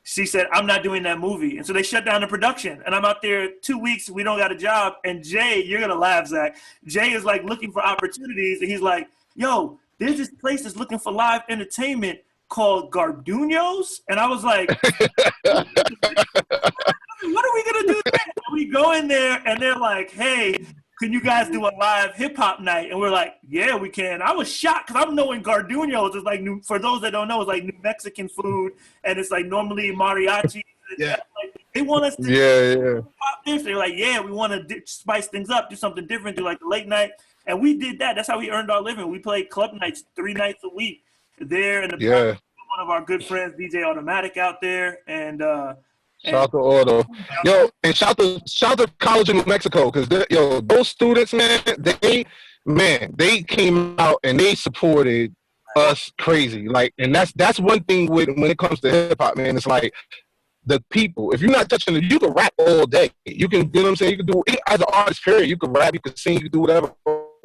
Speaker 2: She said, I'm not doing that movie. And so they shut down the production. And I'm out there 2 weeks, we don't got a job. And Jay, you're going to laugh, Zach. Jay is like looking for opportunities. And he's like, yo, there's this place that's looking for live entertainment called Garduño's. And I was like, what are we going to do there? We go in there and they're like, hey, can you guys do a live hip hop night? And we're like, yeah, we can. I was shocked because I'm knowing Garduño's is like for those that don't know, it's like New Mexican food, and it's like normally mariachi.
Speaker 4: Yeah.
Speaker 2: Like, they want us to pop this. They're like, yeah, we want to spice things up, do something different, do like the late night, and we did that. That's how we earned our living. We played club nights 3 nights a week there, and one of our good friends, DJ Automatic, out there, and.
Speaker 3: Shout out to Auto. Yo, and shout to College in New Mexico, because those students, man, they came out and they supported us crazy. Like, and that's one thing when it comes to hip hop, man. It's like the people. If you're not touching it, you can rap all day. You can, you know what I'm saying? You can do as an artist, period. You can rap, you can sing, you can do whatever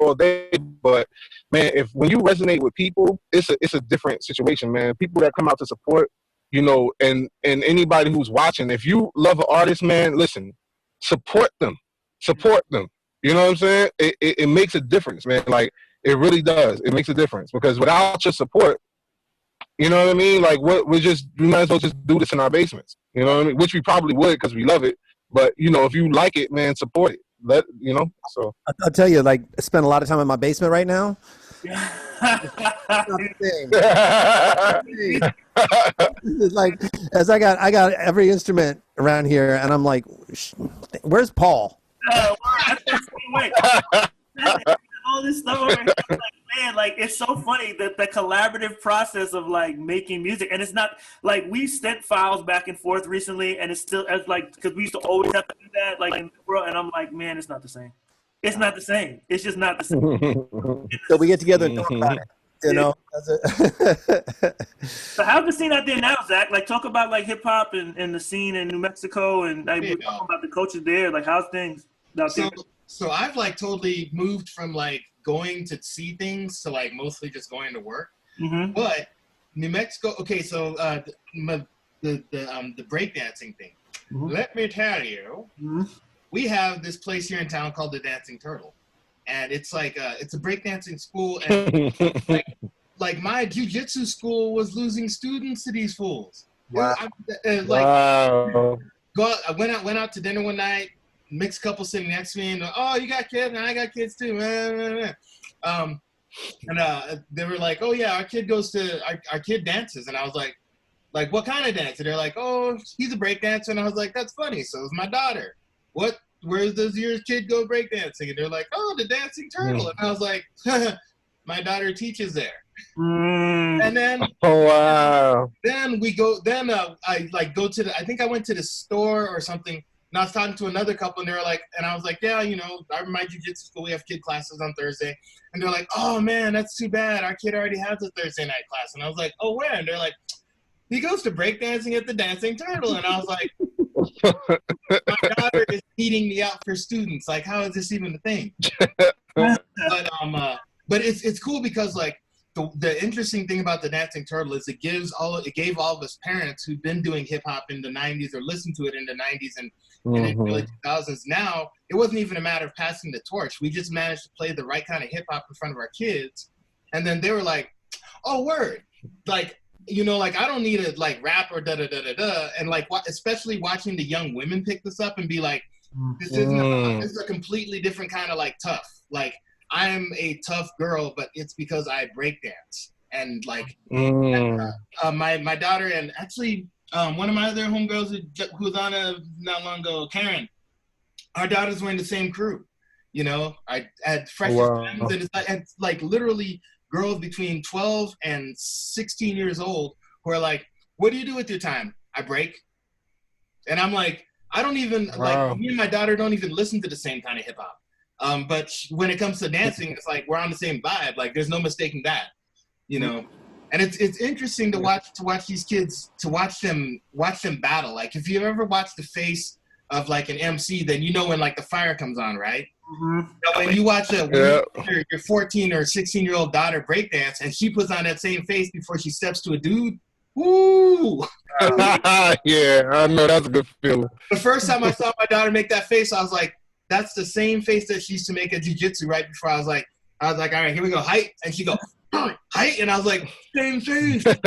Speaker 3: all day. But man, when you resonate with people, it's a different situation, man. People that come out to support. You know, and anybody who's watching, if you love an artist, man, listen, support them. Support them. You know what I'm saying? It makes a difference, man. Like, it really does. It makes a difference, because without your support, you know what I mean? Like, we might as well just do this in our basements. You know what I mean? Which we probably would, because we love it. But, you know, if you like it, man, support it. So
Speaker 1: I'll tell you, like, I spend a lot of time in my basement right now. It's like, as I got every instrument around here, and I'm like, where's Paul?
Speaker 2: Wait. All this stuff over here, like, man, like, it's so funny that the collaborative process of like making music, and it's not like we sent files back and forth recently, and it's still as like, because we used to always have to do that, like, in the world, and I'm like, man, it's not the same. It's not the same. It's just not the same.
Speaker 1: So we get together and talk about it. You know.
Speaker 2: So how's the scene out there now, Zach? Like, talk about like hip hop and the scene in New Mexico, and like, we're talking about the coaches there. Like, how's things out there?
Speaker 4: So I've like totally moved from like going to see things to like mostly just going to work.
Speaker 2: Mm-hmm.
Speaker 4: But New Mexico, okay, so the breakdancing thing.
Speaker 2: Mm-hmm.
Speaker 4: Let me tell you, we have this place here in town called the Dancing Turtle, and it's like it's a breakdancing school, and like my jiu-jitsu school was losing students to these fools.
Speaker 1: Wow.
Speaker 3: Wow.
Speaker 4: I went out to dinner one night. Mixed couple sitting next to me, and oh, you got kids, and I got kids too. And they were like, oh yeah, our kid goes to our kid dances, and I was like what kind of dance? And they're like, oh, he's a break dancer, and I was like, that's funny. So is my daughter. Where does your kid go break dancing? And they're like, oh, the Dancing Turtle, and I was like, my daughter teaches there. And then then we go. Then I like go to I think I went to the store or something. And I was talking to another couple, and they were like, and I was like, yeah, my jiu-jitsu school, we have kid classes on Thursday. And they're like, oh, man, that's too bad. Our kid already has a Thursday night class. And I was like, oh, where? And they're like, he goes to breakdancing at the Dancing Turtle. And I was like, my daughter is beating me out for students. Like, how is this even a thing? But it's cool because, like, the interesting thing about the Dancing Turtle is it gave all of us parents who've been doing hip hop in the 90s or listened to it in the 90s and in the early 2000s. Now it wasn't even a matter of passing the torch. We just managed to play the right kind of hip hop in front of our kids, and then they were like, "Oh, word!" Like, like I don't need to like rap or da da da da da. And like, especially watching the young women pick this up and be like, "This is a completely different kind of like tough." Like, I am a tough girl, but it's because I breakdance. And like, my daughter, and actually one of my other homegirls who was on not long ago, Karen, our daughters were in the same crew. I had freshest friends, and it's like literally girls between 12 and 16 years old who are like, what do you do with your time? I break. And I'm like, I don't even, like, me and my daughter don't even listen to the same kind of hip hop. But when it comes to dancing, it's like we're on the same vibe. Like, there's no mistaking that, And it's interesting to watch these kids, to watch them battle. Like, if you ever watch the face of like an MC, then when like the fire comes on, right? Mm-hmm. So when you watch your 14 or 16-year-old daughter breakdance, and she puts on that same face before she steps to a dude, woo!
Speaker 3: Yeah, I know, that's a good feeling.
Speaker 4: The first time I saw my daughter make that face, I was like, that's the same face that she used to make at jiu-jitsu right before. I was like, all right, here we go, height. And she go, height. And I was like, same face. but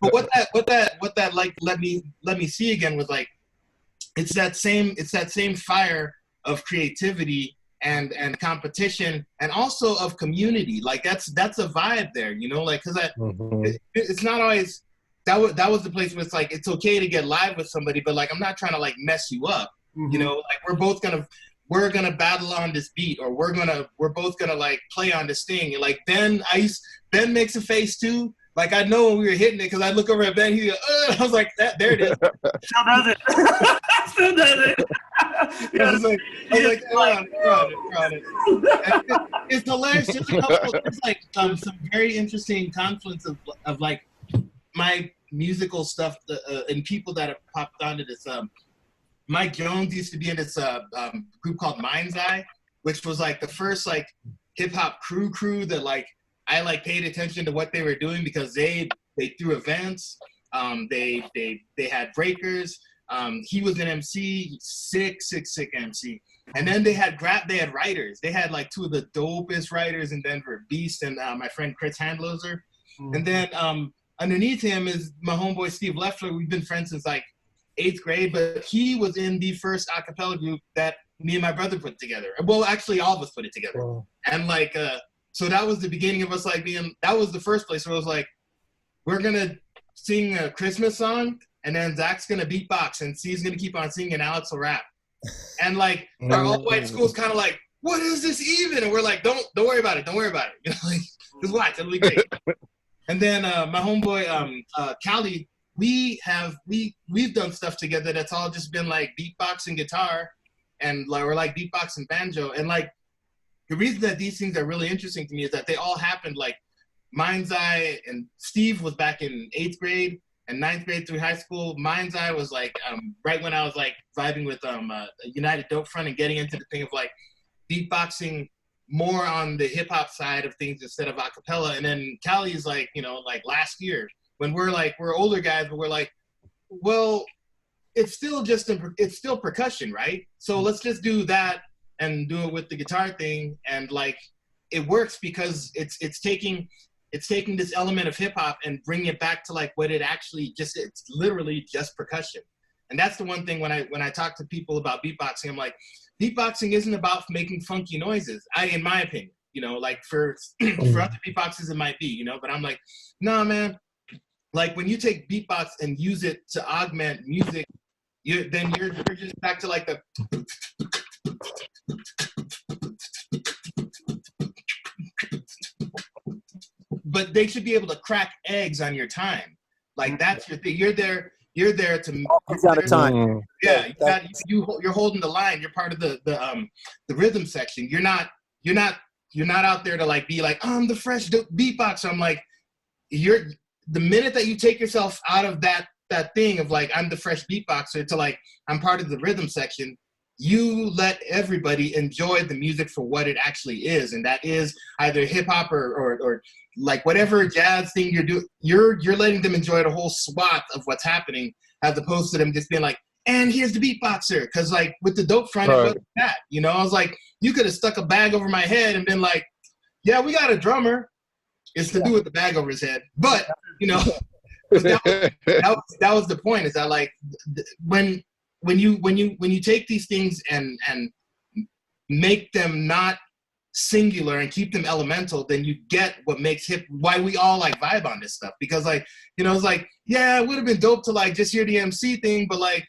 Speaker 4: what that like let me see again was like, it's that same fire of creativity and competition, and also of community. Like, that's a vibe there, like, because it's not always that was the place where it's like, it's okay to get live with somebody, but like, I'm not trying to like mess you up. Like, we're gonna battle on this beat, or we're both gonna like play on this thing. And like Ben makes a face too. Like, I know when we were hitting it, because I look over at Ben, he goes, I was like, there it is.
Speaker 2: Still does it. Still does it.
Speaker 4: I was like, it's hilarious. Just a couple, there's like some very interesting confluence of like my musical stuff and people that have popped onto this. Mike Jones used to be in this group called Mind's Eye, which was like the first like hip hop crew that like I like paid attention to what they were doing, because they threw events. They had breakers. He was an MC, sick MC. And then they had writers. They had like two of the dopest writers in Denver, Beast and my friend Chris Handloser. And then underneath him is my homeboy Steve Leffler. We've been friends since like 8th grade, but he was in the first a cappella group that me and my brother put together. Well, actually, all of us put it together.
Speaker 3: Wow.
Speaker 4: And like, so that was the beginning of us like being. That was the first place where it was like, we're gonna sing a Christmas song, and then Zach's gonna beatbox, and C's gonna keep on singing, and Alex will rap. And like, our all-white school's kind of like, what is this even? And we're like, don't worry about it. Don't worry about it. You know, like, just watch. It'll be great. And then my homeboy, Callie, we've done stuff together that's all just been like beatbox and guitar, and like, or like beatbox and banjo. And like, the reason that these things are really interesting to me is that they all happened like Mind's Eye, and Steve was back in 8th grade and 9th grade through high school. Mind's Eye was like right when I was like vibing with United Dope Front and getting into the thing of like beatboxing more on the hip hop side of things instead of a cappella. And then Callie's like, you know, like last year when we're older guys, but we're like, well, it's still percussion, right? So let's just do that and do it with the guitar thing. And like, it works because it's taking this element of hip hop and bringing it back to like what it actually it's literally just percussion. And that's the one thing when I talk to people about beatboxing, I'm like, beatboxing isn't about making funky noises. In my opinion, you know, like for other beatboxers it might be, you know, but I'm like, nah, man. Like when you take beatbox and use it to augment music, you're just back to like the. But they should be able to crack eggs on your time. Like that's your thing. You're there to.
Speaker 1: It's out of time.
Speaker 4: Yeah, you're holding the line. You're part of the rhythm section. You're not out there to like be like, I'm the fresh beatboxer. I'm like, the minute that you take yourself out of that thing of like, I'm the fresh beatboxer to like, I'm part of the rhythm section, you let everybody enjoy the music for what it actually is. And that is either hip hop or like whatever jazz thing you're doing, you're letting them enjoy the whole swath of what's happening as opposed to them just being like, and here's the beatboxer. Cause like with the Dope Front, It wasn't that, you know, I was like, you could have stuck a bag over my head and been like, yeah, we got a drummer. It's to do with the bag over his head. But, you know, that was the point is that like when you take these things and make them not singular and keep them elemental, then you get what makes why we all like vibe on this stuff. Because like, you know, it's like, yeah, it would have been dope to like just hear the MC thing, but like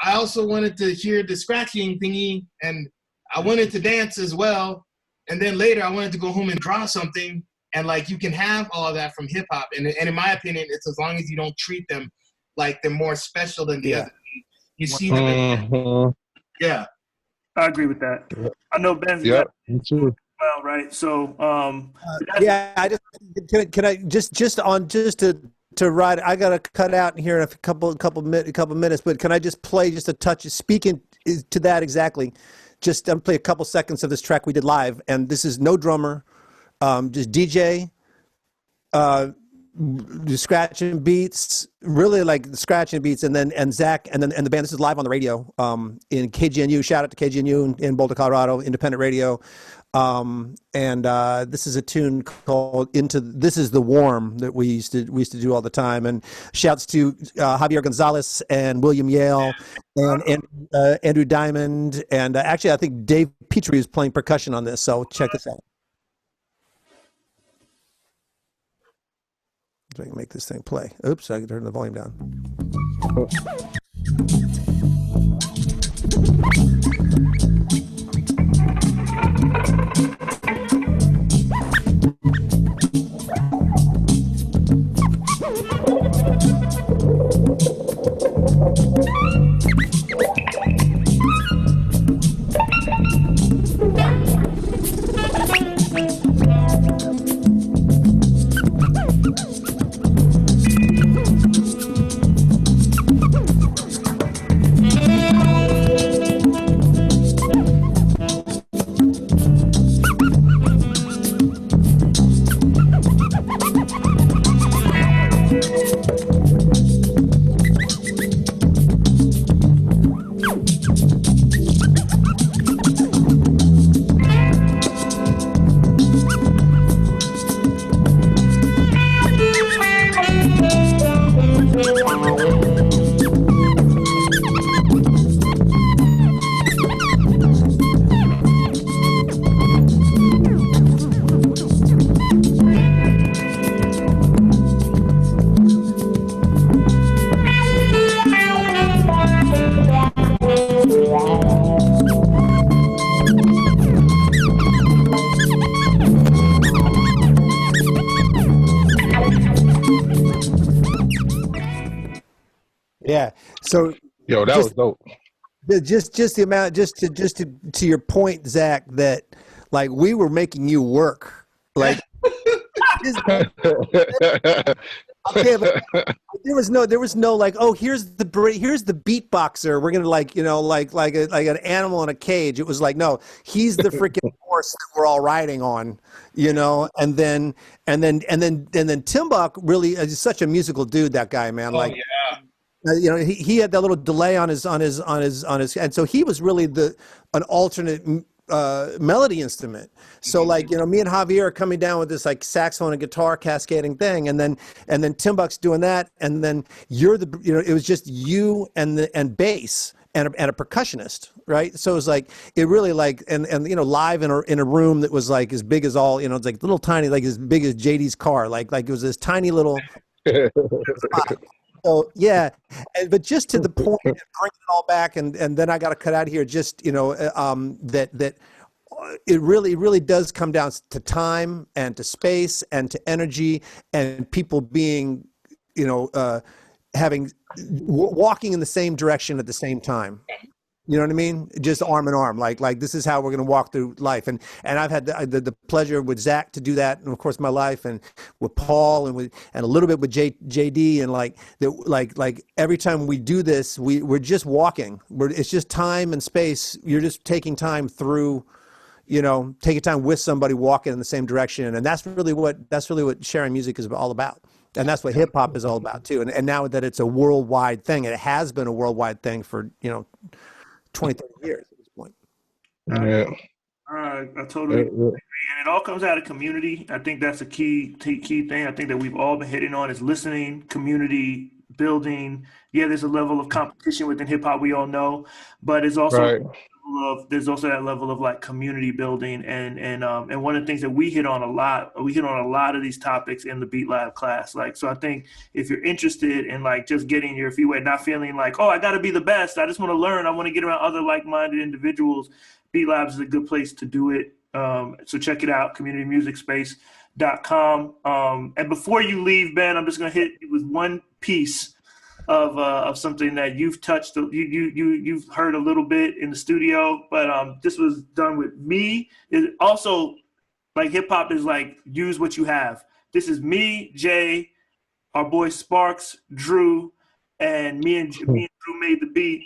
Speaker 4: I also wanted to hear the scratching thingy and I wanted to dance as well. And then later I wanted to go home and draw something. And like you can have all of that from hip hop. And in my opinion, it's as long as you don't treat them like they're more special than the other. You see them. Yeah.
Speaker 2: I agree with that. I know Ben's
Speaker 3: yeah, me too.
Speaker 2: Well, right. So
Speaker 1: yeah, I just can I just to ride, I gotta cut out here in a couple minutes, but can I just play just a touch speaking to that exactly? Just play a couple seconds of this track we did live, and this is no drummer. Just DJ, scratching beats, really like scratching beats, and Zach, and the band. This is live on the radio in KGNU. Shout out to KGNU in Boulder, Colorado, independent radio. This is a tune called This is the Warm that we used to do all the time. And shouts to Javier Gonzalez and William Yale and Andrew Diamond, and actually I think Dave Petrie is playing percussion on this. So check this out. So I can make this thing play. Oops, I can turn the volume down. Yeah. So
Speaker 3: Yo, that was dope.
Speaker 1: just the amount, just to your point, Zach, that like we were making you work. Like okay, but there was no like, oh, here's the beatboxer. We're gonna like, you know, like an animal in a cage. It was like, no, he's the freaking horse that we're all riding on, you know. And then Timbuk really is such a musical dude. That guy, man.
Speaker 4: Oh,
Speaker 1: Like,
Speaker 4: yeah.
Speaker 1: you know, he had that little delay on his, and so he was really an alternate melody instrument. So like, you know, me and Javier are coming down with this like saxophone and guitar cascading thing, and then Timbuk's doing that, and then you're the, you know, it was just you and bass and a percussionist, right? So it was like, it really like, and you know, live in a room that was like as big as all, you know, it's like little tiny, like as big as JD's car, like it was this tiny little So yeah, but just to the point, and bring it all back, and then I got to cut out of here. Just, you know, that it really does come down to time and to space and to energy and people being, you know, walking in the same direction at the same time. You know what I mean? Just arm in arm, like this is how we're going to walk through life. And I've had the pleasure with Zach to do that, and of course my life, and with Paul, and a little bit with JD, and like every time we do this, we're just walking. It's just time and space. You're just taking time through, you know, taking time with somebody walking in the same direction, and that's really what sharing music is all about. And that's what hip hop is all about too. And now that it's a worldwide thing, and it has been a worldwide thing for, you know, 20, 30 years at this point.
Speaker 3: Yeah.
Speaker 2: I totally agree. And it all comes out of community. I think that's a key thing. I think that we've all been hitting on is listening, community building. Yeah, there's a level of competition within hip hop, we all know, but it's also there's also that level of like community building, and one of the things that we hit on a lot of these topics in the Beat Lab class. Like, so I think if you're interested in like just getting your feet wet, not feeling like, oh, I got to be the best, I just want to learn, I want to get around other like-minded individuals, Beat Labs is a good place to do it. So check it out, communitymusicspace.com. And before you leave, Ben, I'm just going to hit you with one piece of something that you've touched, you've heard a little bit in the studio, but this was done with me. It also, like, hip hop is like, use what you have. This is me, Jay, our boy Sparks, Drew, and me and Drew made the beat,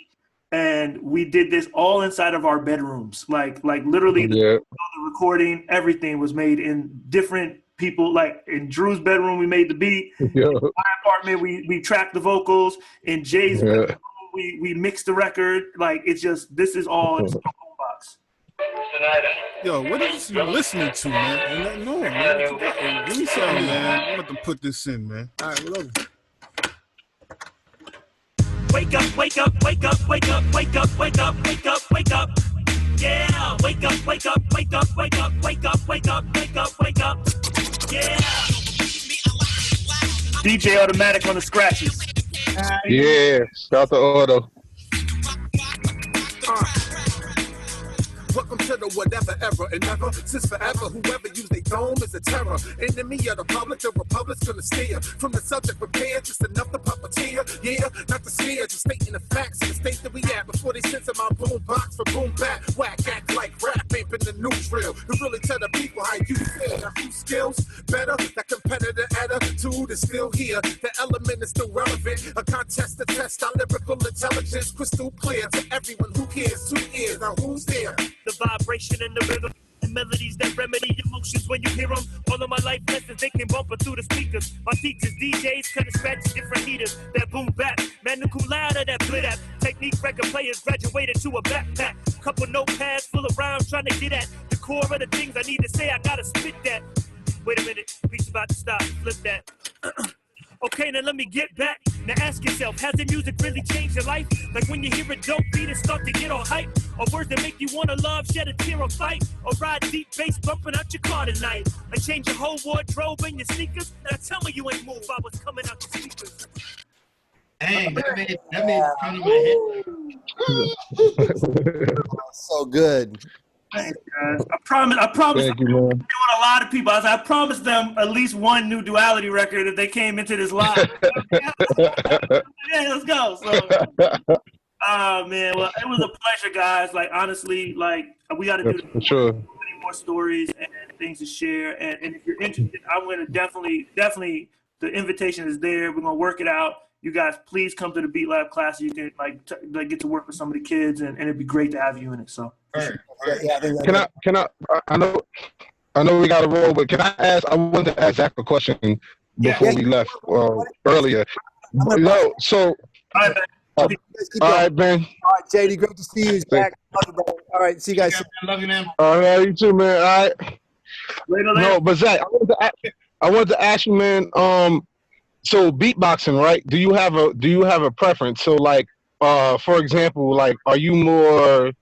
Speaker 2: and we did this all inside of our bedrooms. Like literally, the recording, everything was made in different people. Like in Drew's bedroom, we made the beat. In my apartment, we tracked the vocals. In Jay's bedroom, we mixed the record. Like, it's just, this is all in the box.
Speaker 7: Yo, what is you listening to, man? No, man. Give me something, man. I'm about to put this in, man. All right, whatever.
Speaker 8: Wake up, wake up, wake up, wake up, wake up, wake up, wake up, wake up. Yeah, wake up, wake up, wake up, wake up, wake up, wake up, wake up, wake up. Yeah.
Speaker 2: DJ Automatic on the scratches.
Speaker 3: Yeah, shout out to Auto.
Speaker 6: Welcome to the whatever, ever, and never, since forever, whoever used their dome is a terror. Enemy of the public, the republic's gonna steer from the subject prepared, just enough to puppeteer. Yeah, not the sphere, just stating the facts in the state that we at before they censor my boom box for boom back. Whack, act like rap, ain't been the new drill. To really tell the people how you feel. Now, whose skills better? That competitor attitude is still here. The element is still relevant. A contest to test our lyrical intelligence, crystal clear to everyone who cares. 2 ears, now who's there?
Speaker 8: The vibration and the rhythm, and melodies that remedy emotions when you hear them. All of my life lessons, they came bumping through the speakers. My teachers, DJs, couldn't scratch different heaters. That boom bap, man, the cool louder, that blit app. Technique record players graduated to a backpack. Couple notepads full of rhymes trying to get at the core of the things I need to say. I gotta spit that. Wait a minute, beat's about to stop. Flip that. Okay, now let me get back. Now ask yourself, has the music really changed your life? Like when you hear a dope beat and start to get all hype, or words that make you wanna love, shed a tear, or fight, or ride deep bass bumping out your car tonight, and change your whole wardrobe and your sneakers. Now tell me you ain't moved by what's coming out your speakers.
Speaker 4: Dang, that made it come to my head.
Speaker 1: So good.
Speaker 2: Thanks, guys. I promise.
Speaker 3: Thank you, man.
Speaker 2: Doing a lot of people. I promised them at least one new Duality record if they came into this live. Yeah, let's go. So, oh man, well, it was a pleasure, guys. Like honestly, like we got to do
Speaker 3: For sure.
Speaker 2: many more stories and things to share. And if you're interested, I'm going to definitely, the invitation is there. We're going to work it out. You guys, please come to the Beat Lab class. So you can like get to work with some of the kids, and it'd be great to have you in it. So,
Speaker 1: Yeah,
Speaker 3: Can I know we got to roll, but can I ask? I wanted to ask Zach a question before we left earlier. No, so.
Speaker 2: all right, man.
Speaker 3: All right, man.
Speaker 1: All right, JD, great to see you. Zach. All right, see you guys.
Speaker 4: I love you, man.
Speaker 3: All right, you too, man. All right.
Speaker 2: Later.
Speaker 3: No, but Zach, I wanted to ask you, man. So beatboxing, right? Do you have a preference? So, like, for example, like, are you more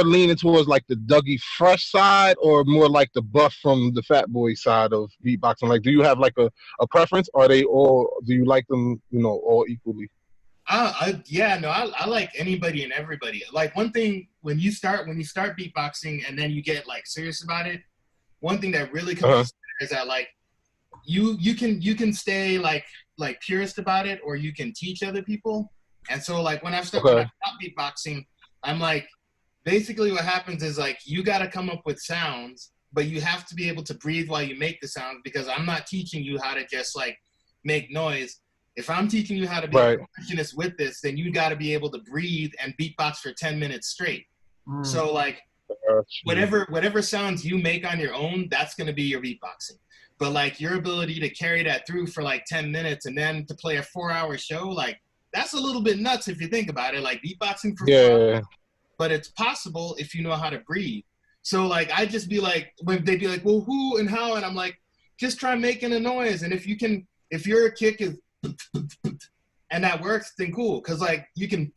Speaker 3: leaning towards like the Dougie Fresh side, or more like the Buff from the Fat Boy side of beatboxing? Like, do you have like a preference? Or are they all? Do you like them, all equally?
Speaker 4: I like anybody and everybody. Like one thing when you start beatboxing and then you get like serious about it, one thing that really comes is that like you can stay like purist about it, or you can teach other people. And so like when I stopped beatboxing, I'm like, basically what happens is like you got to come up with sounds, but you have to be able to breathe while you make the sound, because I'm not teaching you how to just like make noise. If I'm teaching you how to be a perfectionist with this, then you got to be able to breathe and beatbox for 10 minutes straight. So like whatever sounds you make on your own, that's going to be your beatboxing. But like your ability to carry that through for like 10 minutes and then to play a 4-hour show, like that's a little bit nuts if you think about it. Like beatboxing for 4 hours, but it's possible if you know how to breathe. So like I just be like, when they'd be like, well, who and how, and I'm like, just try making a noise. And if your kick is and that works, then cool, because like you can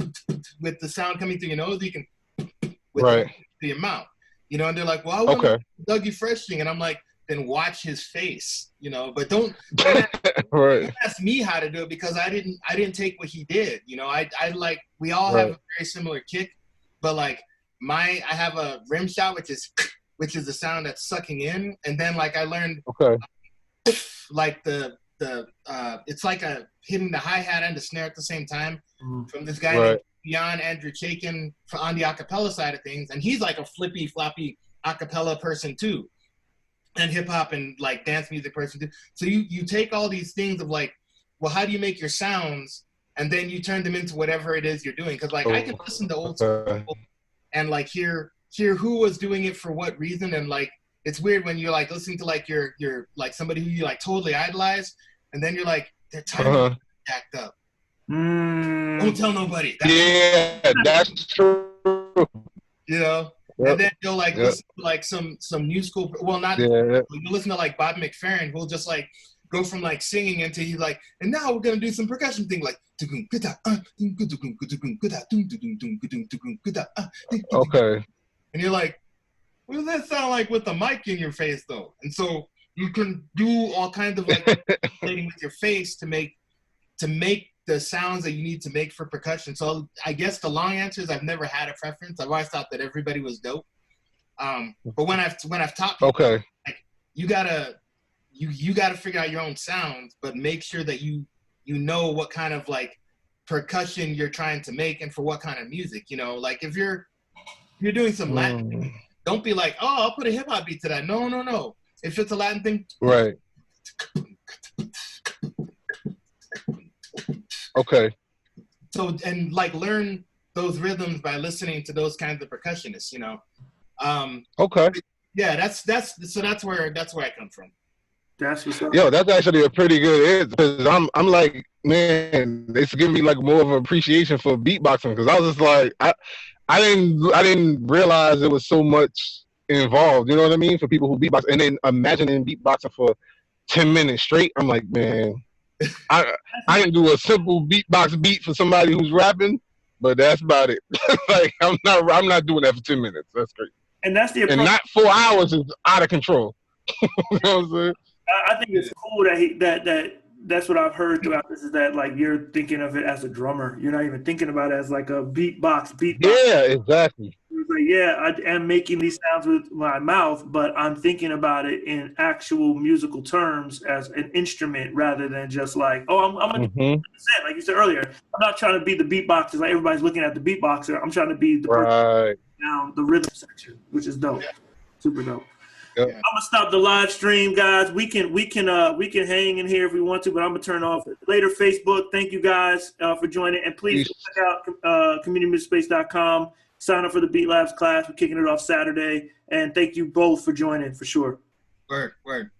Speaker 4: with the sound coming through your nose, you can with your mouth, and they're like, well, I want Dougie Fresh thing, and I'm like, then watch his face, but don't ask me how to do it, because I didn't take what he did. I like, we all have a very similar kick, but like I have a rim shot, which is the sound that's sucking in, and then like I learned like it's like a hitting the hi-hat and the snare at the same time from this guy named Beyond Andrew Chaikin on the acapella side of things, and he's like a flippy floppy acapella person too, and hip-hop and like dance music person too. So you take all these things of like, well, how do you make your sounds, and then you turn them into whatever it is you're doing, because like I can listen to old people and like hear who was doing it for what reason, and like it's weird when you're like listening to like your like somebody who you like totally idolize, and then you're like, their timing jacked up. Don't tell nobody.
Speaker 3: That's true.
Speaker 4: And then you'll like listen to like some new school. Well, not you listen to like Bob McFerrin, who'll just like go from like singing into he's like, and now we're gonna do some percussion thing like.
Speaker 3: Okay.
Speaker 4: And you're like, what does that sound like with the mic in your face though? And so you can do all kinds of like playing with your face to make the sounds that you need to make for percussion. So I guess the long answer is I've never had a preference. I've always thought that everybody was dope. But when I've taught people, like you gotta figure out your own sounds, but make sure that you know what kind of like percussion you're trying to make and for what kind of music. Like if you're doing some Latin thing, don't be like, oh, I'll put a hip hop beat to that. No. If it's a Latin thing,
Speaker 3: Okay.
Speaker 4: So, and like learn those rhythms by listening to those kinds of percussionists,
Speaker 3: Okay.
Speaker 4: Yeah, that's where I come from.
Speaker 2: That's what's up.
Speaker 3: Yo, that's actually a pretty good answer, because I'm like, man, it's giving me like more of an appreciation for beatboxing, because I was just like, I didn't realize there was so much involved, you know what I mean, for people who beatbox, and then imagining beatboxing for 10 minutes straight. I'm like, man, I can do a simple beatbox beat for somebody who's rapping, but that's about it. Like I'm not doing that for 10 minutes. That's great.
Speaker 2: And that's the approach.
Speaker 3: And not 4 hours is out of control. You know what I'm saying?
Speaker 2: I think it's cool that that's what I've heard throughout this, is that like you're thinking of it as a drummer. You're not even thinking about it as like a beatbox.
Speaker 3: Yeah, exactly.
Speaker 2: It's like yeah, I am making these sounds with my mouth, but I'm thinking about it in actual musical terms as an instrument rather than just like, oh, I'm gonna do it, like you said earlier. I'm not trying to be the beatboxer like everybody's looking at the beatboxer. I'm trying to be the person down the rhythm section, which is dope, super dope.
Speaker 3: Yep.
Speaker 2: I'm gonna stop the live stream, guys. We can hang in here if we want to, but I'm gonna turn off later. Facebook, thank you guys for joining, and please check out communitymixspace.com. Sign up for the Beat Labs class. We're kicking it off Saturday, and thank you both for joining for sure.
Speaker 4: Word.